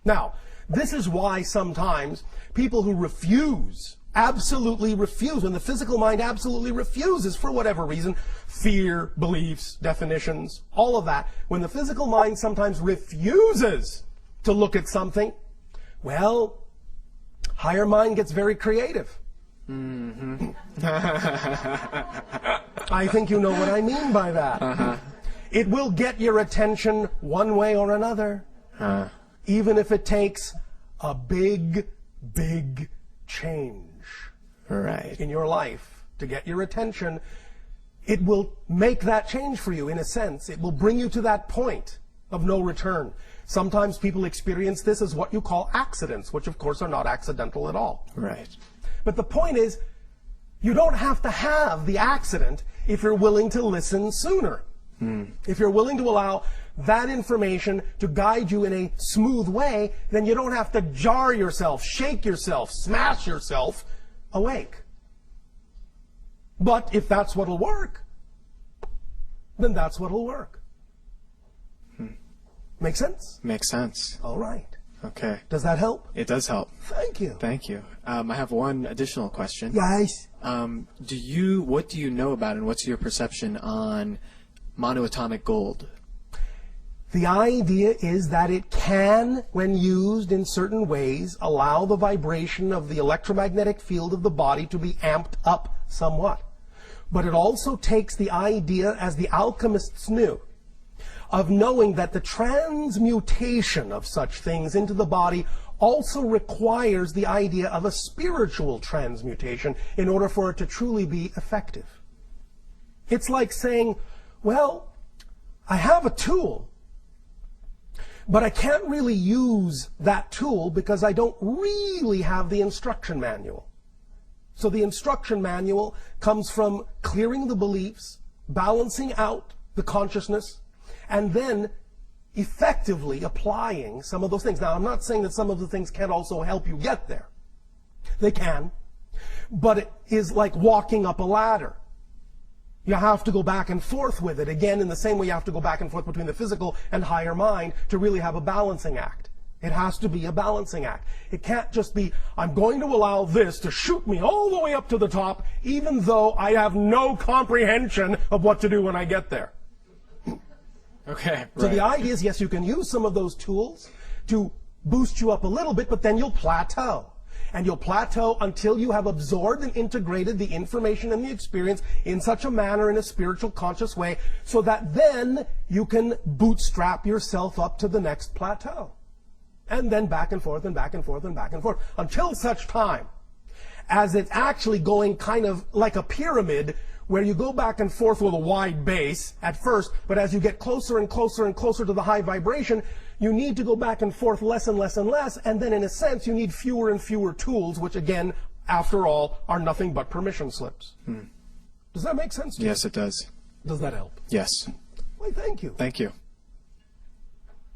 Now, this is why sometimes people who refuse, absolutely refuse, when the physical mind absolutely refuses for whatever reason, fear, beliefs, definitions, all of that, when the physical mind sometimes refuses to look at something, well, higher mind gets very creative. I think you know what I mean by that. It will get your attention one way or another, even if it takes a big, big change in your life to get your attention. It will make that change for you, in a sense. It will bring you to that point of no return. Sometimes people experience this as what you call accidents, which of course are not accidental at all. Right. But the point is, you don't have to have the accident if you're willing to listen sooner. If you're willing to allow that information to guide you in a smooth way, then you don't have to jar yourself, shake yourself, smash yourself awake. But if that's what'll work, then that's what'll work. Make sense? Makes sense. All right. Okay. Does that help? It does help. Thank you. Thank you. I have one additional question. Yes. What do you know about, and what's your perception on monoatomic gold? The idea is that it can, when used in certain ways, allow the vibration of the electromagnetic field of the body to be amped up somewhat. But it also takes the idea, as the alchemists knew, of knowing that the transmutation of such things into the body also requires the idea of a spiritual transmutation in order for it to truly be effective. It's like saying, well, I have a tool, but I can't really use that tool because I don't really have the instruction manual. So the instruction manual comes from clearing the beliefs, balancing out the consciousness, and then effectively applying some of those things. Now, I'm not saying that some of the things can't also help you get there. They can. But it is like walking up a ladder. You have to go back and forth with it. Again, in the same way you have to go back and forth between the physical and higher mind to really have a balancing act. It has to be a balancing act. It can't just be, I'm going to allow this to shoot me all the way up to the top, even though I have no comprehension of what to do when I get there. Okay. So the idea is, yes, you can use some of those tools to boost you up a little bit, but then you'll plateau. And you'll plateau until you have absorbed and integrated the information and the experience in such a manner, in a spiritual, conscious way, so that then you can bootstrap yourself up to the next plateau. And then back and forth and back and forth and back and forth until such time as it's actually going kind of like a pyramid where you go back and forth with a wide base at first, but as you get closer and closer and closer to the high vibration, you need to go back and forth less and less and less, and then in a sense you need fewer and fewer tools, which again, after all, are nothing but permission slips. Does that make sense to you? Yes, it does. Does that help? Yes. Why, thank you. Thank you.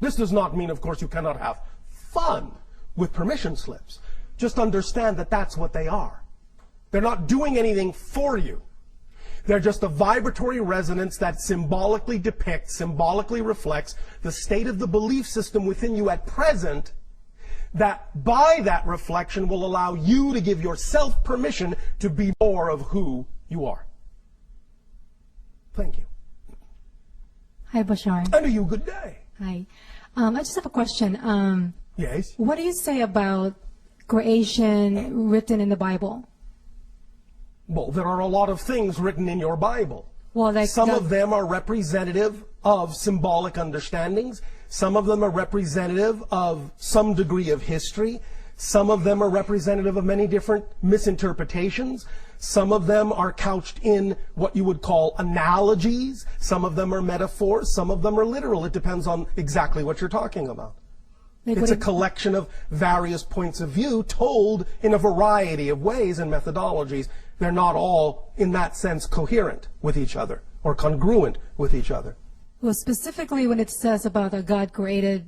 This does not mean, of course, you cannot have fun with permission slips. Just understand that that's what they are. They're not doing anything for you. They're just a vibratory resonance that symbolically depicts, symbolically reflects the state of the belief system within you at present, that by that reflection will allow you to give yourself permission to be more of who you are. Thank you. Hi, Bashar. And to you, good day. Hi. I just have a question. Yes? What do you say about creation written in the Bible? Well, there are a lot of things written in your Bible. Well, like some of them are representative of symbolic understandings. Some of them are representative of some degree of history. Some of them are representative of many different misinterpretations. Some of them are couched in what you would call analogies. Some of them are metaphors. Some of them are literal. It depends on exactly what you're talking about. Like it's a collection of various points of view told in a variety of ways and methodologies. They're not all, in that sense, coherent with each other or congruent with each other. Well, specifically when it says about that God created,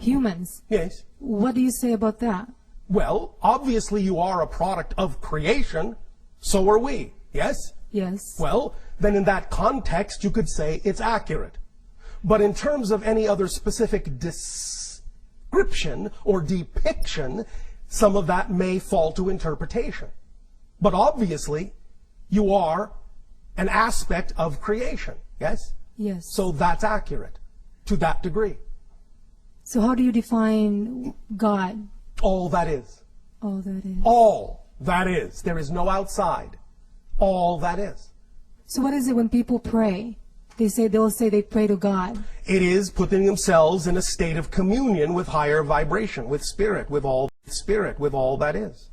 humans. Yes. What do you say about that? Well, obviously you are a product of creation. So are we. Yes? Yes. Well, then in that context, you could say it's accurate. But in terms of any other specific description or depiction, some of that may fall to interpretation. But obviously, you are an aspect of creation. Yes? Yes. So that's accurate to that degree. So how do you define God? All that is. All that is. All that is. There is no outside. All that is. So what is it when people pray? They'll say they pray to God. It is putting themselves in a state of communion with higher vibration, with spirit, with all that is.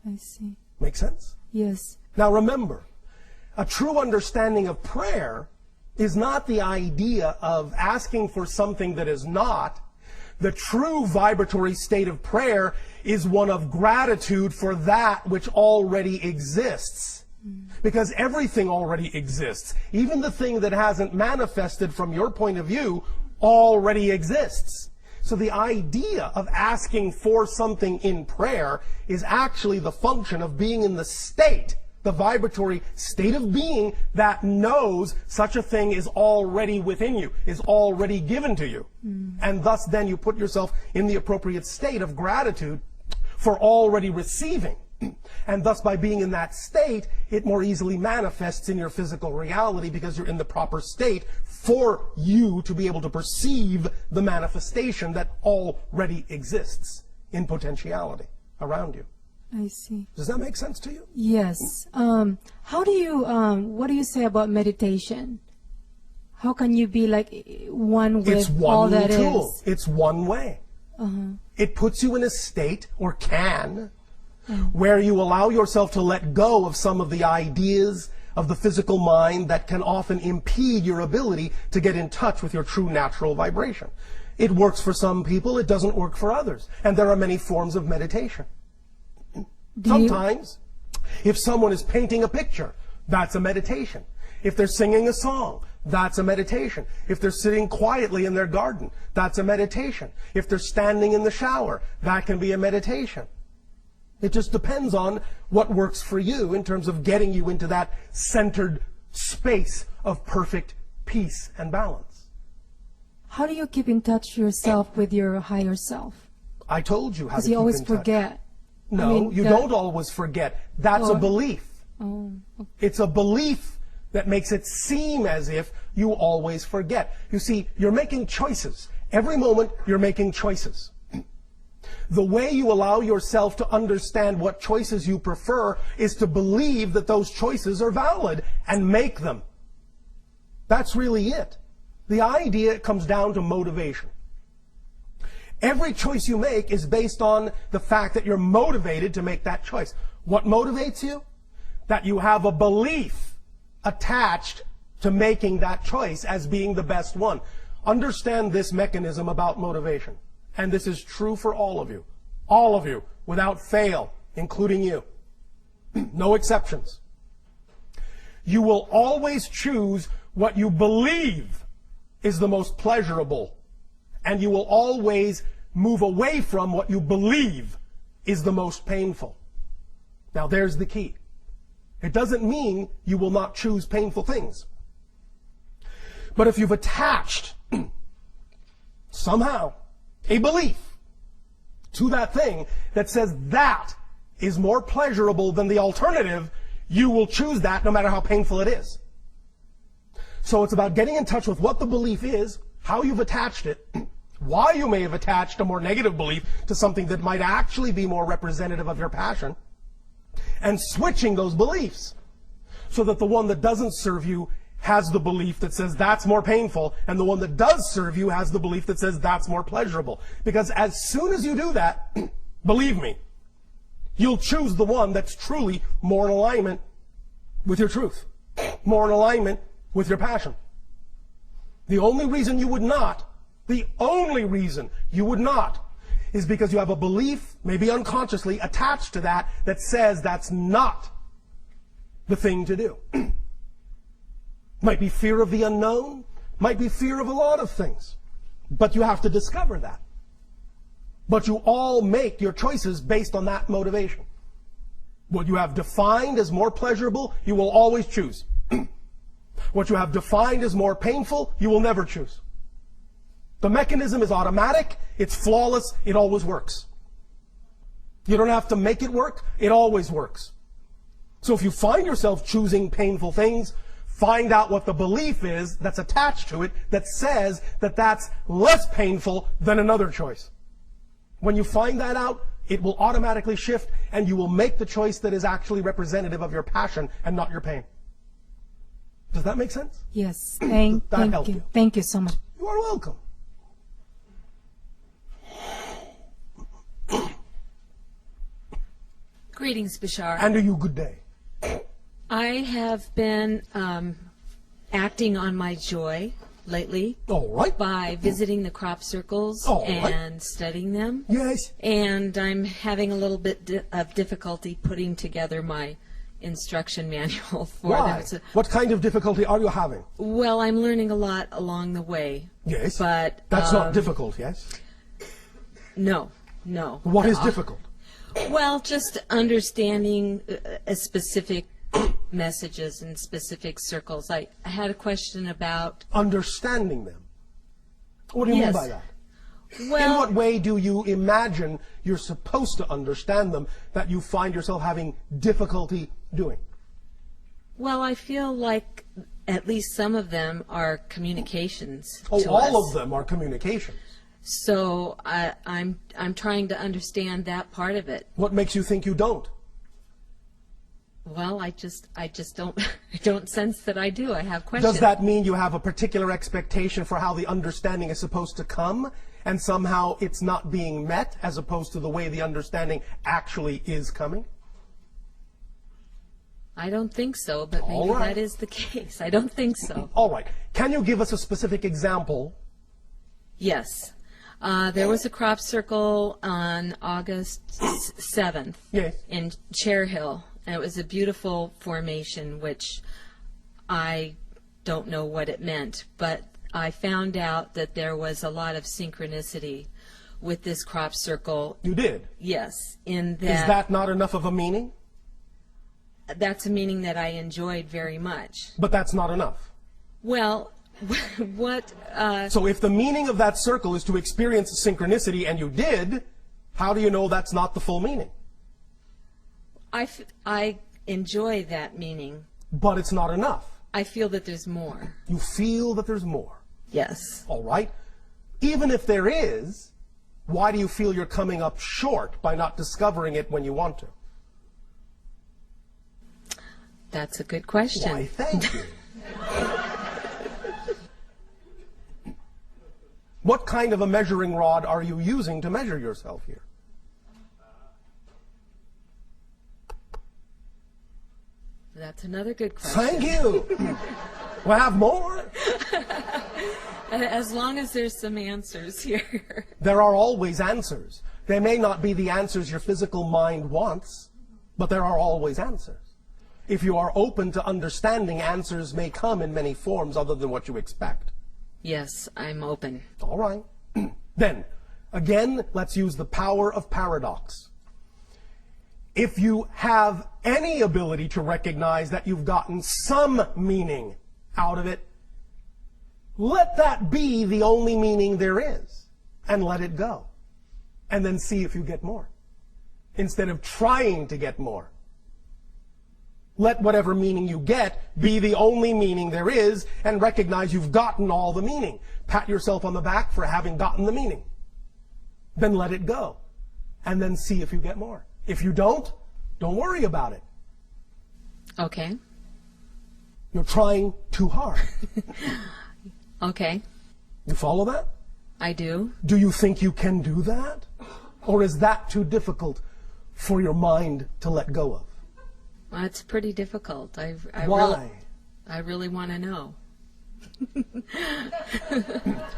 I see. Make sense? Yes. Now remember, a true understanding of prayer is not the idea of asking for something that is not. The true vibratory state of prayer is one of gratitude for that which already exists. Because everything already exists. Even the thing that hasn't manifested from your point of view already exists. So the idea of asking for something in prayer is actually the function of being in the state, the vibratory state of being that knows such a thing is already within you, is already given to you. And thus then you put yourself in the appropriate state of gratitude for already receiving. And thus by being in that state, it more easily manifests in your physical reality because you're in the proper state for you to be able to perceive the manifestation that already exists in potentiality around you. I see. Does that make sense to you? Yes. How do you, what do you say about meditation? How can you be like one with all that is? It's one tool. It's one way. It puts you in a state, or can, where you allow yourself to let go of some of the ideas of the physical mind that can often impede your ability to get in touch with your true natural vibration. It works for some people, it doesn't work for others. And there are many forms of meditation. Sometimes, if someone is painting a picture, that's a meditation. If they're singing a song, that's a meditation. If they're sitting quietly in their garden, that's a meditation. If they're standing in the shower, that can be a meditation. It just depends on what works for you in terms of getting you into that centered space of perfect peace and balance. How do you keep in touch yourself with your higher self? I told you how to Because keep you always in touch. forget. No, you don't always forget. That's a belief. Oh, okay. It's a belief that makes it seem as if you always forget. You see, you're making choices. Every moment, you're making choices. The way you allow yourself to understand what choices you prefer is to believe that those choices are valid and make them. That's really it. The idea comes down to motivation. Every choice you make is based on the fact that you're motivated to make that choice. What motivates you? That you have a belief attached to making that choice as being the best one. Understand this mechanism about motivation. And this is true for all of you, without fail, including you. No exceptions. You will always choose what you believe is the most pleasurable, and you will always move away from what you believe is the most painful. Now there's the key. It doesn't mean you will not choose painful things. But if you've attached somehow a belief to that thing that says that is more pleasurable than the alternative, you will choose that no matter how painful it is. So it's about getting in touch with what the belief is, how you've attached it, why you may have attached a more negative belief to something that might actually be more representative of your passion, and switching those beliefs so that the one that doesn't serve you has the belief that says that's more painful, and the one that does serve you has the belief that says that's more pleasurable. Because as soon as you do that, believe me, you'll choose the one that's truly more in alignment with your truth, more in alignment with your passion. The only reason you would not, is because you have a belief, maybe unconsciously, attached to that that says that's not the thing to do. Might be fear of the unknown, might be fear of a lot of things. But you have to discover that. But you all make your choices based on that motivation. What you have defined as more pleasurable, you will always choose. What you have defined as more painful, you will never choose. The mechanism is automatic, it's flawless, it always works. You don't have to make it work, it always works. So if you find yourself choosing painful things, find out what the belief is that's attached to it that says that that's less painful than another choice. When you find that out, it will automatically shift, and you will make the choice that is actually representative of your passion and not your pain. Does that make sense? Yes. Thank you. Thank you so much. You are welcome. Greetings, Bashar. And a you good day. I have been acting on my joy lately. All right. By visiting the crop circles and studying them. Yes. And I'm having a little bit of difficulty putting together my instruction manual for Why? them. So, what kind of difficulty are you having? well, I'm learning a lot along the way. Yes. But that's not difficult, yes? No. What is difficult? Well, just understanding specific messages in specific circles. I had a question about understanding them. What do you mean by that? Well, in what way do you imagine you're supposed to understand them that you find yourself having difficulty doing? Well, I feel like at least some of them are communications. Oh, to all us. of them are communications. So I'm trying to understand that part of it. What makes you think you don't? Well, I just don't I don't sense that I do. I have questions. Does that mean you have a particular expectation for how the understanding is supposed to come, and somehow it's not being met as opposed to the way the understanding actually is coming? I don't think so, but maybe that is the case. I don't think so. All right. Can you give us a specific example? Yes. There was a crop circle on August 7th in Chair Hill, and it was a beautiful formation, which I don't know what it meant, but I found out that there was a lot of synchronicity with this crop circle. You did? Yes. Is that not enough of a meaning? That's a meaning that I enjoyed very much. But that's not enough. Well, what... So if the meaning of that circle is to experience synchronicity, and you did, how do you know that's not the full meaning? I enjoy that meaning. But it's not enough. I feel that there's more. You feel that there's more? Yes. All right. Even if there is, why do you feel you're coming up short by not discovering it when you want to? That's a good question. Why, thank you. What kind of a measuring rod are you using to measure yourself here? That's another good question. Thank you. We'll have more. As long as there's some answers here. There are always answers. They may not be the answers your physical mind wants, but there are always answers. If you are open to understanding, answers may come in many forms other than what you expect. Yes, I'm open. All right. Then, again, let's use the power of paradox. If you have any ability to recognize that you've gotten some meaning out of it, let that be the only meaning there is, and let it go. And then see if you get more, instead of trying to get more. Let whatever meaning you get be the only meaning there is, and recognize you've gotten all the meaning. Pat yourself on the back for having gotten the meaning. Then let it go, and then see if you get more. If you don't worry about it. Okay. You're trying too hard. Okay. You follow that? I do. Do you think you can do that? Or is that too difficult for your mind to let go of? Well, it's pretty difficult. Why? I really want to know.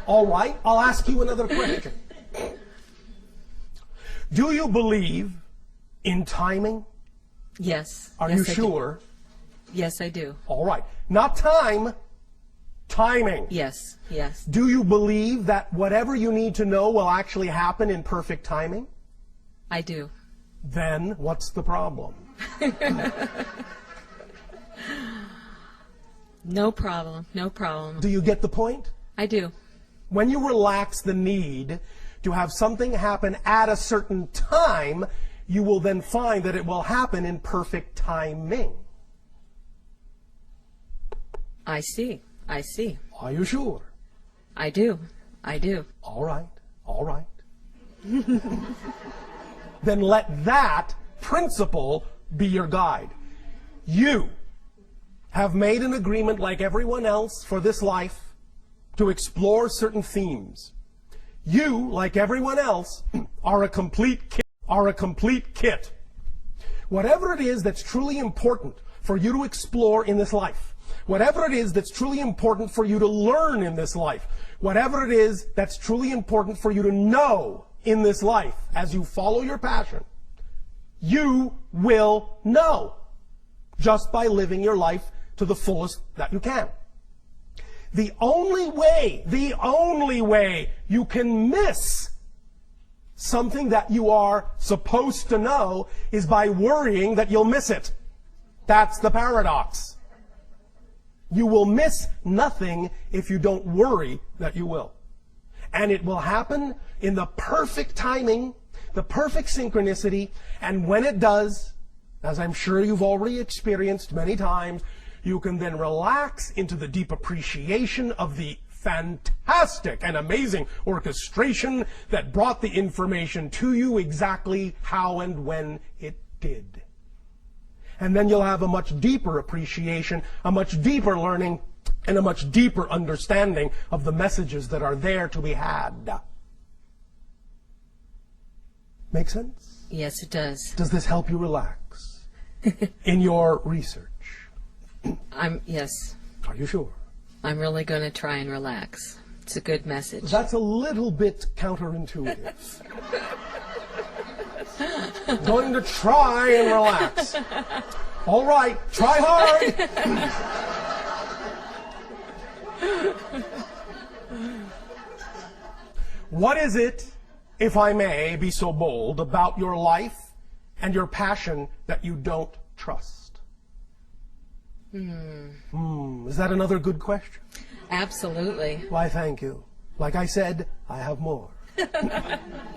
All right, I'll ask you another question. Do you believe in timing? Yes. Are Yes, you I sure? do. Yes, I do. All right. Not time, timing. Yes, yes. Do you believe that whatever you need to know will actually happen in perfect timing? I do. Then what's the problem? No problem, no problem. Do you get the point? I do. When you relax the need to have something happen at a certain time, you will then find that it will happen in perfect timing. I see. I see. Are you sure? I do. I do. All right. All right. Then let that principle be your guide. You have made an agreement like everyone else for this life to explore certain themes. You, like everyone else, are a complete kit. Whatever it is that's truly important for you to explore in this life, whatever it is that's truly important for you to learn in this life, whatever it is that's truly important for you to know in this life as you follow your passion, you will know just by living your life to the fullest that you can. The only way you can miss something that you are supposed to know is by worrying that you'll miss it. That's the paradox. You will miss nothing if you don't worry that you will. And it will happen in the perfect timing, the perfect synchronicity, and when it does, as I'm sure you've already experienced many times, you can then relax into the deep appreciation of the fantastic and amazing orchestration that brought the information to you exactly how and when it did. And then you'll have a much deeper appreciation, a much deeper learning, and a much deeper understanding of the messages that are there to be had. Make sense? Yes, it does. Does this help you relax in your research? Yes. Are you sure? I'm really going to try and relax. It's a good message. That's a little bit counterintuitive. Going to try and relax. All right, try hard. What is it, if I may be so bold, about your life and your passion that you don't trust? Is that another good question? Absolutely. Why, thank you. Like I said, I have more.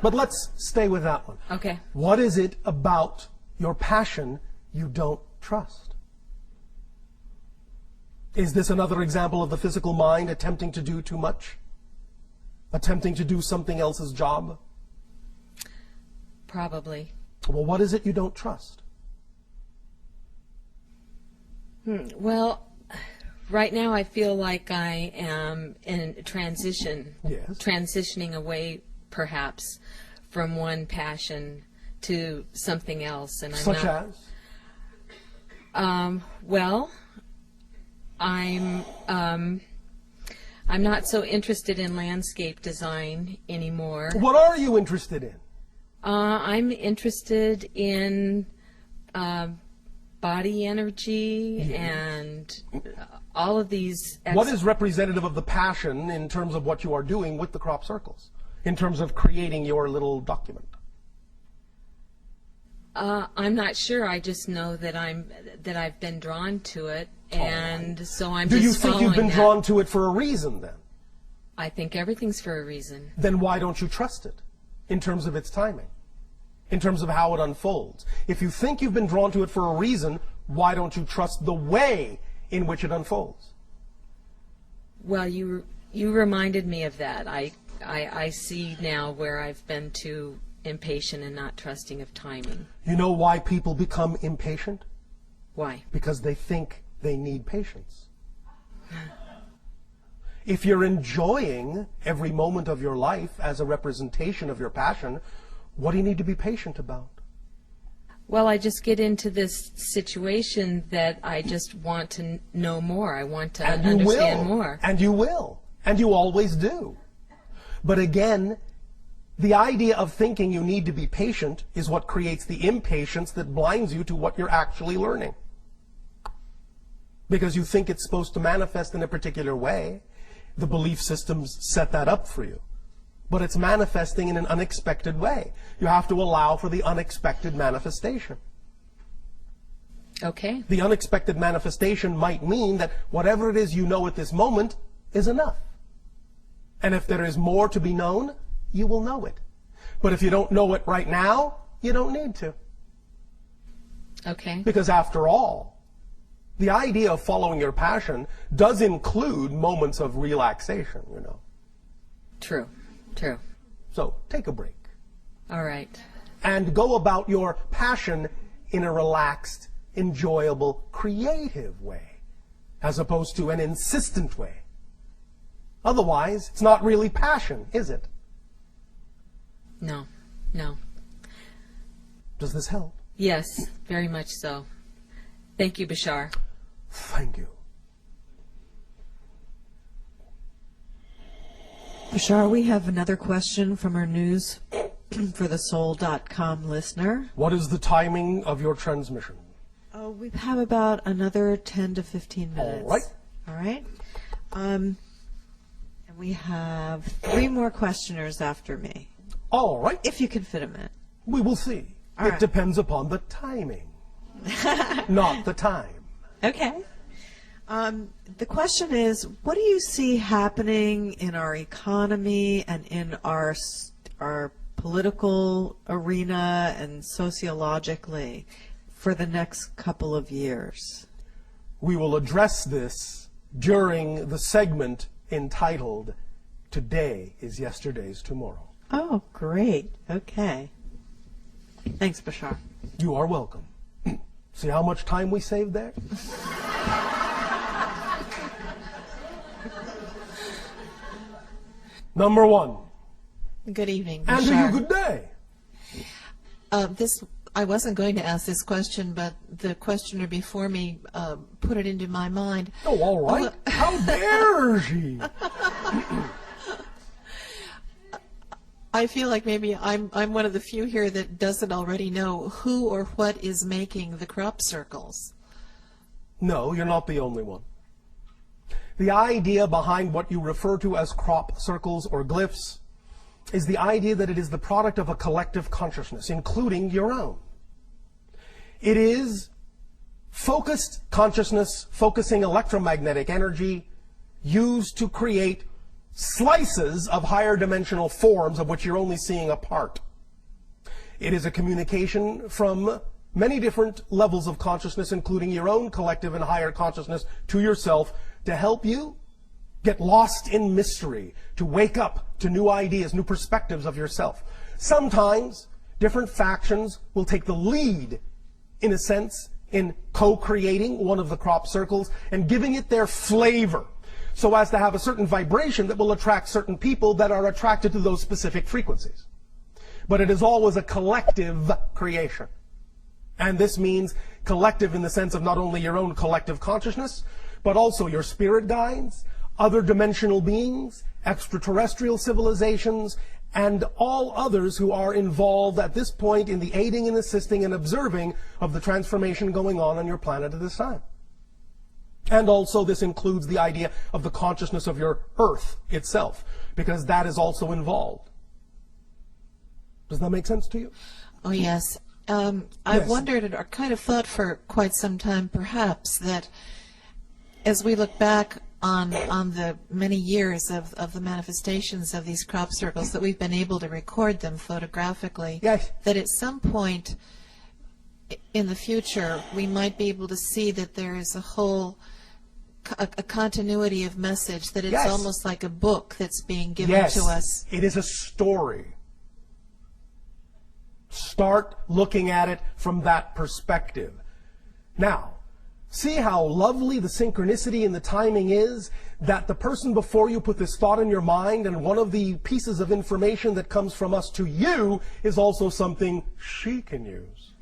But let's stay with that one. Okay. What is it about your passion you don't trust? Is this another example of the physical mind attempting to do too much? Attempting to do something else's job? Probably. Well, what is it you don't trust? Well, Right now I feel like I am in transition, Yes. transitioning away perhaps from one passion to something else. And I'm Such not, as? Well, I'm not so interested in landscape design anymore. What are you interested in? I'm interested in body energy and all of these. What is representative of the passion in terms of what you are doing with the crop circles, in terms of creating your little document? I'm not sure. I just know that I've been drawn to it, and so I'm Do just you think you've been following drawn to it for a reason then? I think everything's for a reason. Then why don't you trust it in terms of its timing, in terms of how it unfolds? If you think you've been drawn to it for a reason, why don't you trust the way in which it unfolds? Well, you reminded me of that. I see now where I've been too impatient and not trusting of timing. You know why people become impatient? Why? Because they think they need patience. If you're enjoying every moment of your life as a representation of your passion, what do you need to be patient about? Well, I just get into this situation that I just want to know more. I want to understand more. And you will. And you always do. But again, the idea of thinking you need to be patient is what creates the impatience that blinds you to what you're actually learning. Because you think it's supposed to manifest in a particular way. The belief systems set that up for you. But it's manifesting in an unexpected way. You have to allow for the unexpected manifestation. Okay. The unexpected manifestation might mean that whatever it is you know at this moment is enough. And if there is more to be known, you will know it. But if you don't know it right now, you don't need to. Okay. Because after all, the idea of following your passion does include moments of relaxation, you know. True. True. So take a break. All right. And go about your passion in a relaxed, enjoyable, creative way, as opposed to an insistent way. Otherwise, it's not really passion, is it? No. No. Does this help? Yes, very much so. Thank you, Bashar. Thank you. Bashar, we have another question from our news for the soul.com listener. What is the timing of your transmission? Oh, we have about another 10 to 15 minutes. All right. All right. And we have 3 more questioners after me. All right. If you can fit them in. We will see. All it right. depends upon the timing, not the time. Okay. The question is, what do you see happening in our economy and in our political arena and sociologically for the next couple of years? We will address this during the segment entitled, Today is Yesterday's Tomorrow. Oh, great. Okay. Thanks, Bashar. You are welcome. See how much time we saved there? Number 1. Good evening, And to Bashar. you, good day. I wasn't going to ask this question, but the questioner before me put it into my mind. Oh, all right. How dare she? I feel like maybe I'm one of the few here that doesn't already know who or what is making the crop circles. No, you're not the only one. The idea behind what you refer to as crop circles or glyphs is the idea that it is the product of a collective consciousness, including your own. It is focused consciousness, focusing electromagnetic energy, used to create slices of higher dimensional forms of which you're only seeing a part. It is a communication from many different levels of consciousness, including your own collective and higher consciousness, to yourself, to help you get lost in mystery, to wake up to new ideas, new perspectives of yourself. Sometimes different factions will take the lead, in a sense, in co-creating one of the crop circles and giving it their flavor so as to have a certain vibration that will attract certain people that are attracted to those specific frequencies. But it is always a collective creation. And this means collective in the sense of not only your own collective consciousness, but also your spirit guides, other dimensional beings, extraterrestrial civilizations, and all others who are involved at this point in the aiding and assisting and observing of the transformation going on your planet at this time. And also this includes the idea of the consciousness of your Earth itself, because that is also involved. Does that make sense to you? Oh, yes. I've Yes. wondered or kind of thought for quite some time, perhaps, that as we look back on the many years of the manifestations of these crop circles, that we've been able to record them photographically, yes. that at some point in the future we might be able to see that there is a whole a continuity of message, that it's Yes. almost like a book that's being given Yes, to us. it is a story. Start looking at it from that perspective. Now, see how lovely the synchronicity and the timing is, that the person before you put this thought in your mind, and one of the pieces of information that comes from us to you is also something she can use.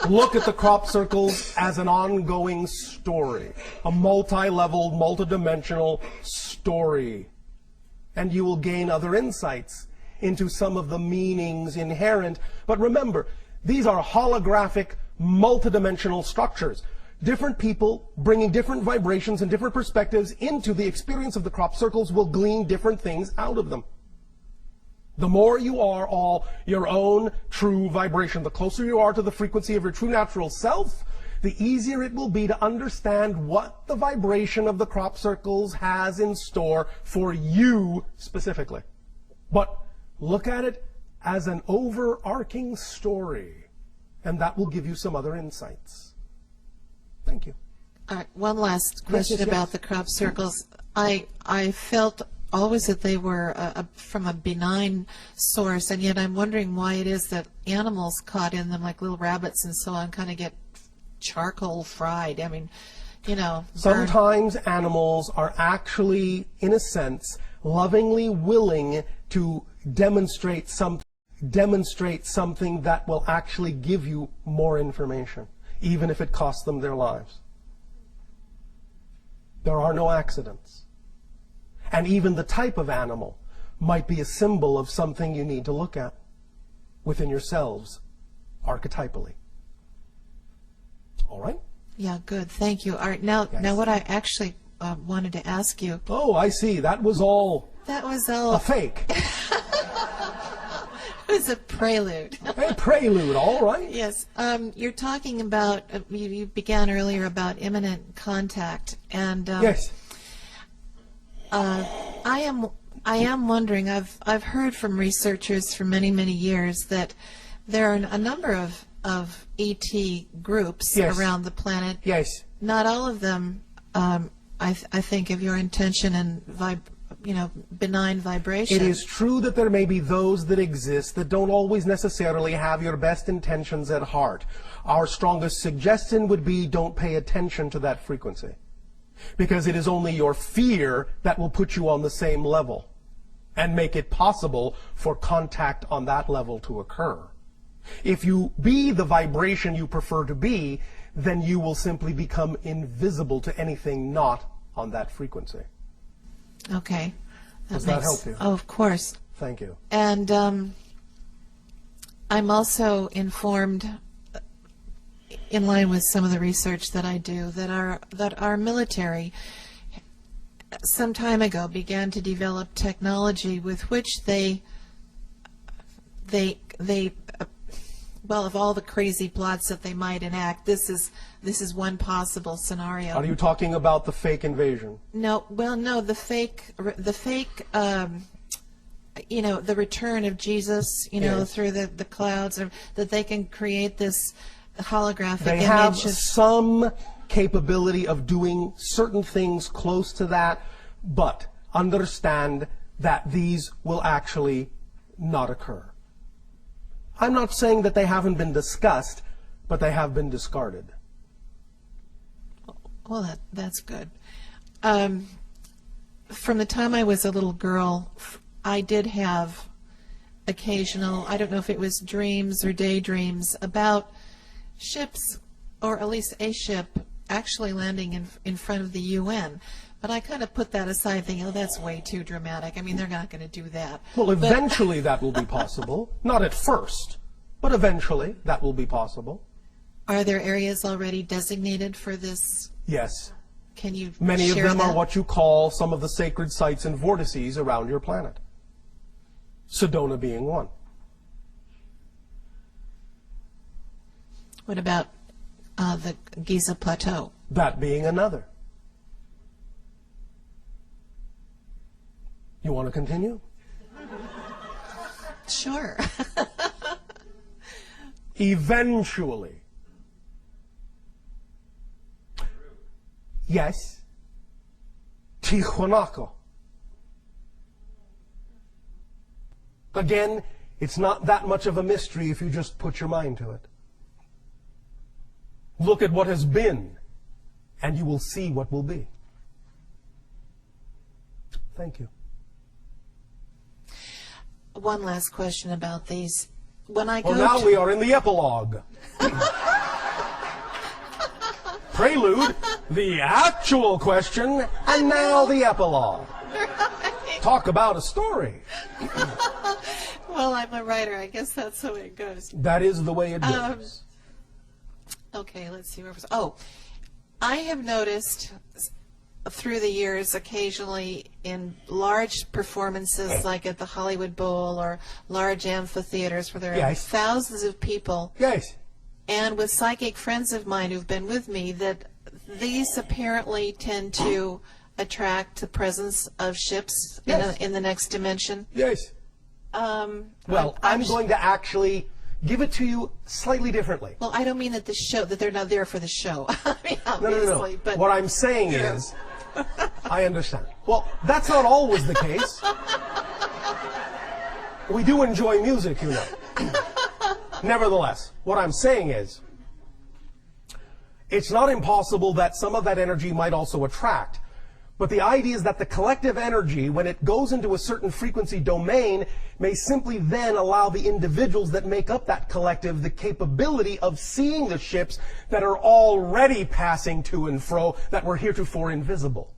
Look at the crop circles as an ongoing story, a multi-level, multidimensional story. And you will gain other insights into some of the meanings inherent. But remember, these are holographic, multidimensional structures. Different people bringing different vibrations and different perspectives into the experience of the crop circles will glean different things out of them. The more you are all your own true vibration, the closer you are to the frequency of your true natural self, the easier it will be to understand what the vibration of the crop circles has in store for you specifically. But look at it as an overarching story, and that will give you some other insights. Thank you. One last question about the crop circles. I felt always that they were from a benign source, and yet I'm wondering why it is that animals caught in them, like little rabbits and so on, kind of get charcoal fried. I mean, you know. Sometimes animals are actually, in a sense, lovingly willing to demonstrate something that will actually give you more information, even if it costs them their lives. There are no accidents. And even the type of animal might be a symbol of something you need to look at within yourselves, archetypally. All right? Yeah, good. Thank you. All right, now what I actually wanted to ask you. Oh, I see. That was all a fake. It was a prelude. A prelude, all right. Yes. You're talking about, you began earlier about imminent contact. And yes. I am wondering, I've heard from researchers for many, many years that there are a number of ET groups around the planet. Yes. Not all of them, I think, of your intention and benign vibration. It is true that there may be those that exist that don't always necessarily have your best intentions at heart. Our strongest suggestion would be don't pay attention to that frequency, because it is only your fear that will put you on the same level and make it possible for contact on that level to occur. If you be the vibration you prefer to be, then you will simply become invisible to anything not on that frequency. Okay. Does that help you? Oh, of course. Thank you. And I'm also informed, in line with some of the research that I do, that our military some time ago began to develop technology with which they well, of all the crazy plots that they might enact, this is one possible scenario. Are you talking about the fake invasion? No, well, no, the fake, the return of Jesus, through the clouds, or that they can create this holographic They image. have some capability of doing certain things close to that, but understand that these will actually not occur. I'm not saying that they haven't been discussed, but they have been discarded. Well, that's good. From the time I was a little girl, I did have occasional, I don't know if it was dreams or daydreams, about ships, or at least a ship, actually landing in front of the UN. But I kind of put that aside, thinking, oh, that's way too dramatic. I mean, they're not going to do that. Well, eventually that will be possible. Not at first, but eventually that will be possible. Are there areas already designated for this? Yes. Can you Many of share them that? are what you call some of the sacred sites and vortices around your planet. Sedona being one. What about the Giza Plateau? That being another. You want to continue? Sure. Eventually. Yes. Tijuanaco. Again, it's not that much of a mystery if you just put your mind to it. Look at what has been, and you will see what will be. Thank you. One last question about these. When I go now we are in the epilogue. Prelude, the actual question, and now the epilogue. Right. Talk about a story. Well, I'm a writer. I guess that's the way it goes. That is the way it goes. Okay, let's see where was. Oh, I have noticed through the years, occasionally in large performances like at the Hollywood Bowl or large amphitheaters where there are thousands of people. Yes. And with psychic friends of mine who've been with me, that these apparently tend to attract the presence of ships in the next dimension. Yes. Well, I'm going to actually give it to you slightly differently. Well, I don't mean that that they're not there for the show. I mean, obviously, no. But what I'm saying is, I understand. Well, that's not always the case. We do enjoy music, you know. Nevertheless, what I'm saying is, it's not impossible that some of that energy might also attract. But the idea is that the collective energy, when it goes into a certain frequency domain, may simply then allow the individuals that make up that collective the capability of seeing the ships that are already passing to and fro that were heretofore invisible.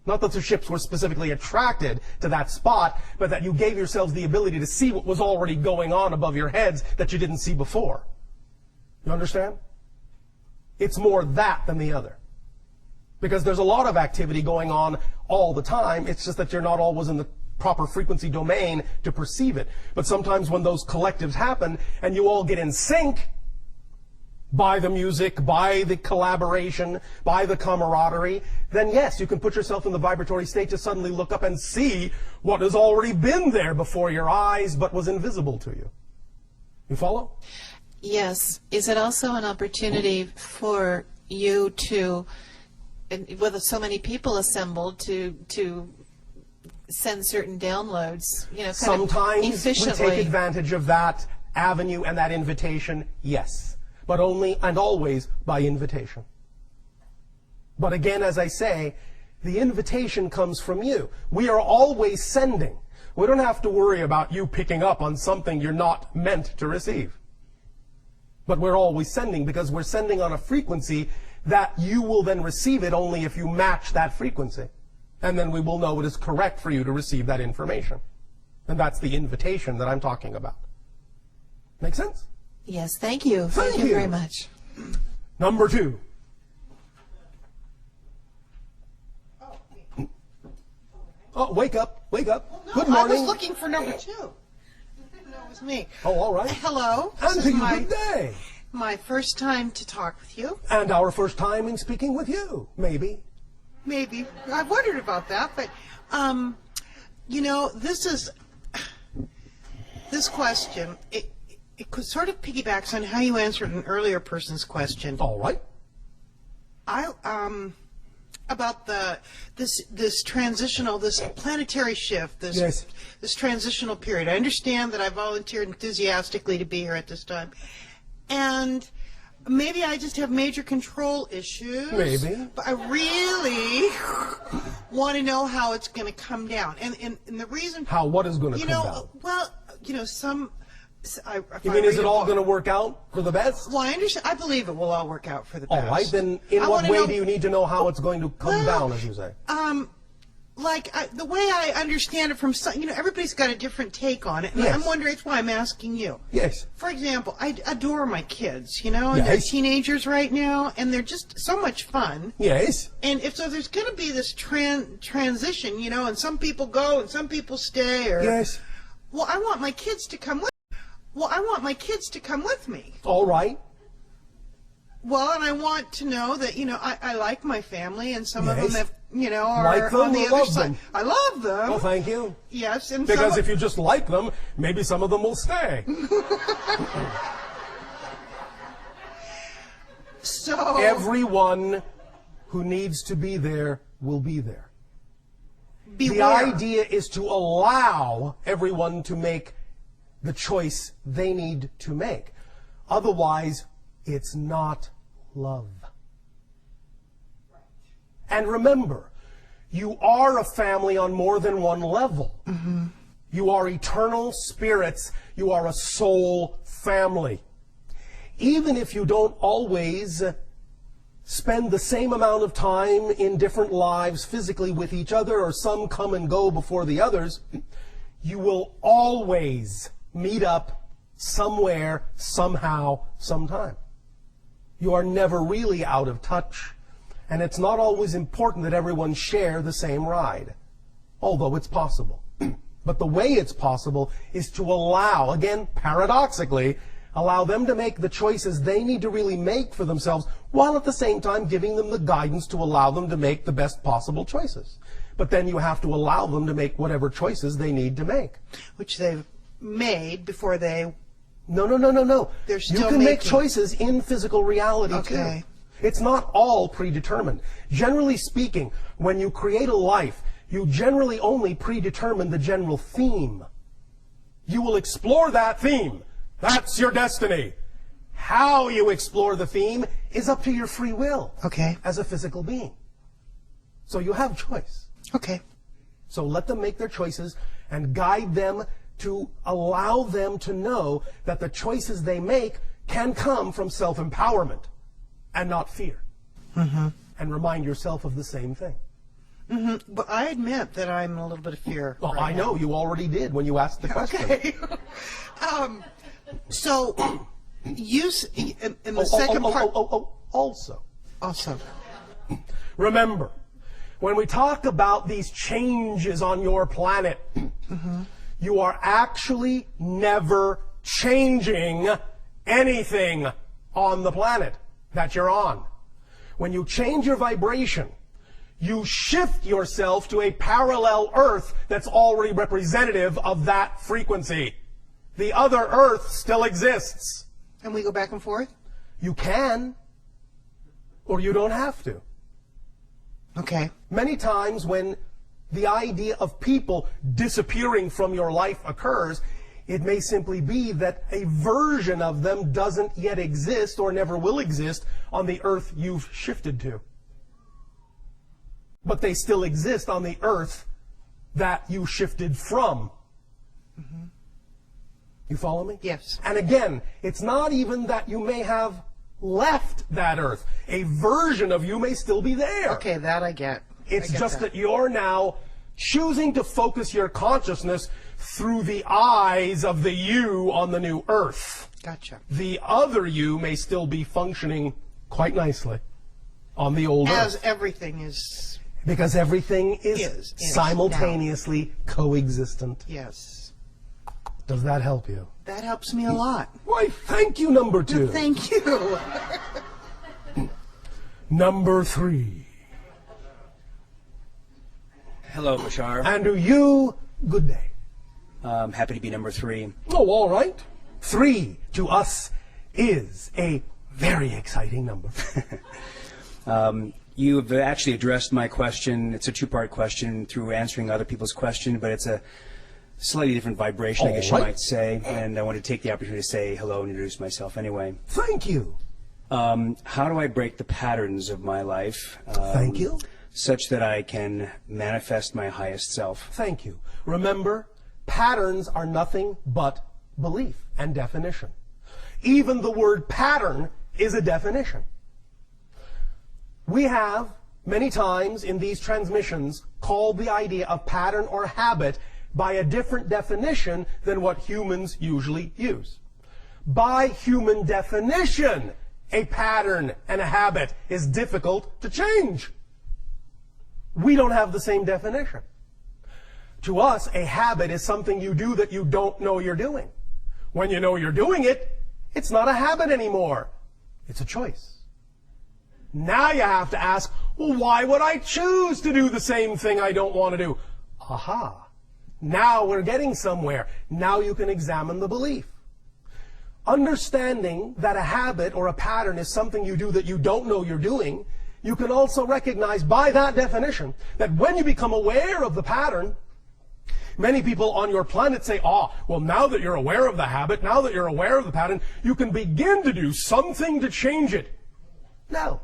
Not that the ships were specifically attracted to that spot, but that you gave yourselves the ability to see what was already going on above your heads that you didn't see before. You understand? It's more that than the other. Because there's a lot of activity going on all the time. It's just that you're not always in the proper frequency domain to perceive it. But sometimes when those collectives happen and you all get in sync by the music, by the collaboration, by the camaraderie, then yes, you can put yourself in the vibratory state to suddenly look up and see what has already been there before your eyes but was invisible to you. You follow? yes. Is it also an opportunity for you to, with so many people assembled, to send certain downloads, you know, kind Sometimes of efficiently? we take advantage of that avenue and that invitation, yes. But only and always by invitation. But again, as I say, the invitation comes from you. We are always sending. We don't have to worry about you picking up on something you're not meant to receive. But we're always sending because we're sending on a frequency that you will then receive it only if you match that frequency. And then we will know it is correct for you to receive that information. And that's the invitation that I'm talking about. Make sense? Yes, thank you. Thank you very much. Number 2. Oh, wake up, wake up. Well, no, Good morning. I was looking for number 2. That was me. Oh, all right. Hello. And This to is you, my, good day. my first time to talk with you. And our first time in speaking with you, maybe. Maybe. I wondered about that, but, you know, this question, it could sort of piggybacks on how you answered an earlier person's question. All right. about this transitional, this planetary shift, this transitional period. I understand that I volunteered enthusiastically to be here at this time, and maybe I just have major control issues. Maybe. But I really want to know how it's going to come down, and the reason. How? What is going to come down? Well, some. You mean, is it all going to work out for the best? Well, I understand. I believe it will all work out for the best. All right, then in what way do you need to know how it's going to come down, as you say? The way I understand it from some, everybody's got a different take on it. And I'm wondering, it's why I'm asking you. Yes. For example, I adore my kids, and they're teenagers right now, and they're just so much fun. Yes. And if so, there's going to be this transition, and some people go and some people stay. Yes. Well, I want my kids to come with. Me. All right. Well, and I want to know that, I like my family, and some of them have, are like them on the or other love side. them? I love them. Well, thank you. Yes, and because if you just like them, maybe some of them will stay. So everyone who needs to be there will be there. Beware. The idea is to allow everyone to make the choice they need to make. Otherwise, it's not love. And remember, you are a family on more than one level. Mm-hmm. You are eternal spirits. You are a soul family. Even if you don't always spend the same amount of time in different lives physically with each other, or some come and go before the others, you will always meet up somewhere, somehow, sometime. You are never really out of touch, and it's not always important that everyone share the same ride, although it's possible. But the way it's possible is to allow, again, paradoxically, allow them to make the choices they need to really make for themselves, while at the same time giving them the guidance to allow them to make the best possible choices. But then you have to allow them to make whatever choices they need to make. Which they've made before they... No. They're still you can make choices in physical reality, too. It's not all predetermined. Generally speaking, when you create a life, you generally only predetermine the general theme. You will explore that theme. That's your destiny. How you explore the theme is up to your free will. Okay. As a physical being. So you have choice. Okay. So let them make their choices and guide them to allow them to know that the choices they make can come from self-empowerment and not fear. Mm-hmm. And remind yourself of the same thing. Mm-hmm. But I admit that I'm in a little bit of fear. Well, right I know. now. You already did when you asked the question. Okay. So, you in the second part... Also. Also. Remember, when we talk about these changes on your planet, mm-hmm. you are actually never changing anything on the planet that you're on. When you change your vibration, you shift yourself to a parallel Earth that's already representative of that frequency. The other Earth still exists. And we go back and forth? You can, or you don't have to. Okay. Many times when the idea of people disappearing from your life occurs, it may simply be that a version of them doesn't yet exist or never will exist on the Earth you've shifted to. But they still exist on the Earth that you shifted from. Mm-hmm. You follow me? Yes. And again, it's not even that you may have left that Earth. A version of you may still be there. Okay, that I get. It's just that you're now choosing to focus your consciousness through the eyes of the you on the new Earth. Gotcha. The other you may still be functioning quite nicely on the old Earth. As everything is... Because everything is simultaneously coexistent. Yes. Does that help you? That helps me a lot. Why, thank you, number 2. Thank you. Number 3. Hello, Bashar. And to you, good day. Happy to be number 3. Oh, all right. 3 to us is a very exciting number. You have actually addressed my question. It's a two-part question through answering other people's question, but it's a slightly different vibration, I guess you might say. And I want to take the opportunity to say hello and introduce myself anyway. Thank you. How do I break the patterns of my life? Thank you. Such that I can manifest my highest self. Thank you. Remember, patterns are nothing but belief and definition. Even the word pattern is a definition. We have, many times in these transmissions, called the idea of pattern or habit by a different definition than what humans usually use. By human definition, a pattern and a habit is difficult to change. We don't have the same definition. To us, a habit is something you do that you don't know you're doing. When you know you're doing it, it's not a habit anymore. It's a choice. Now you have to ask, well, why would I choose to do the same thing I don't want to do? Aha. Now we're getting somewhere. Now you can examine the belief. Understanding that a habit or a pattern is something you do that you don't know you're doing, you can also recognize by that definition that when you become aware of the pattern, many people on your planet say, well, now that you're aware of the habit, now that you're aware of the pattern, you can begin to do something to change it. No.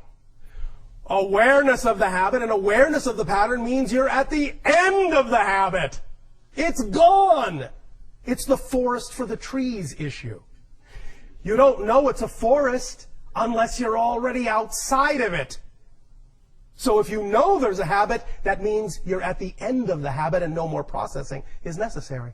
Awareness of the habit and awareness of the pattern means you're at the end of the habit. It's gone. It's the forest for the trees issue. You don't know it's a forest unless you're already outside of it. So if you know there's a habit, that means you're at the end of the habit and no more processing is necessary.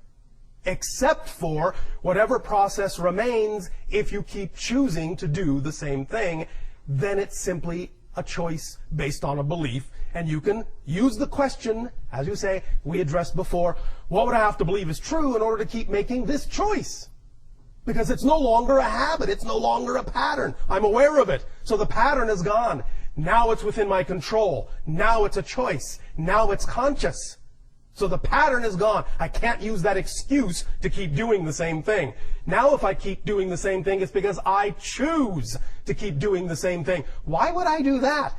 Except for whatever process remains if you keep choosing to do the same thing, then it's simply a choice based on a belief. And you can use the question, as you say, we addressed before, what would I have to believe is true in order to keep making this choice? Because it's no longer a habit, it's no longer a pattern. I'm aware of it, so the pattern is gone. Now it's within my control. Now it's a choice. Now it's conscious. So the pattern is gone. I can't use that excuse to keep doing the same thing. Now if I keep doing the same thing, it's because I choose to keep doing the same thing. Why would I do that?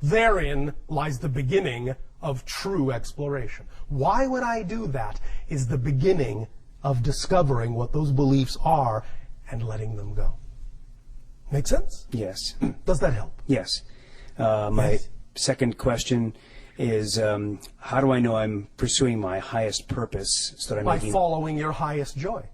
Therein lies the beginning of true exploration. Why would I do that is the beginning of discovering what those beliefs are and letting them go. Make sense? Yes. Does that help? Yes. My second question is, how do I know I'm pursuing my highest purpose so that I'm by following your highest joy.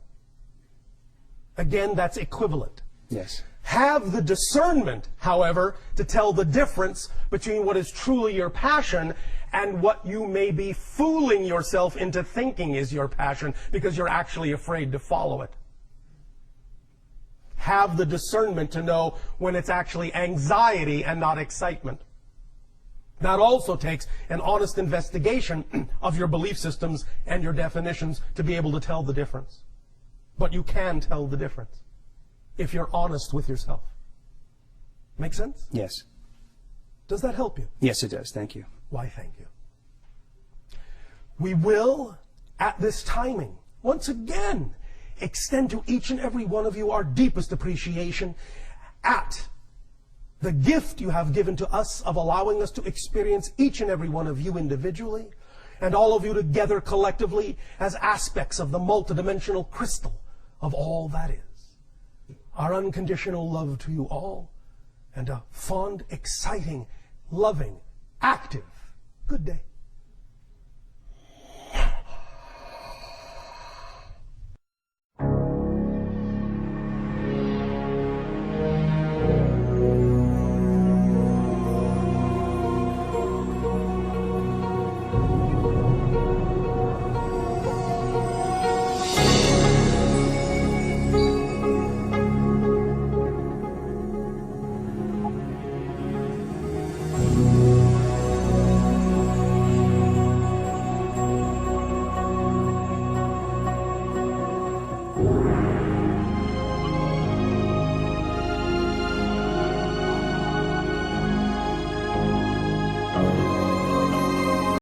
Again, that's equivalent. Yes. Have the discernment, however, to tell the difference between what is truly your passion and what you may be fooling yourself into thinking is your passion because you're actually afraid to follow it. Have the discernment to know when it's actually anxiety and not excitement. That also takes an honest investigation of your belief systems and your definitions to be able to tell the difference. But you can tell the difference if you're honest with yourself. Make sense? Yes. Does that help you? Yes, it does. Thank you. Why, thank you. We will, at this timing, once again, extend to each and every one of you our deepest appreciation at the gift you have given to us of allowing us to experience each and every one of you individually and all of you together collectively as aspects of the multidimensional crystal of all that is. Our unconditional love to you all and a fond, exciting, loving, active good day.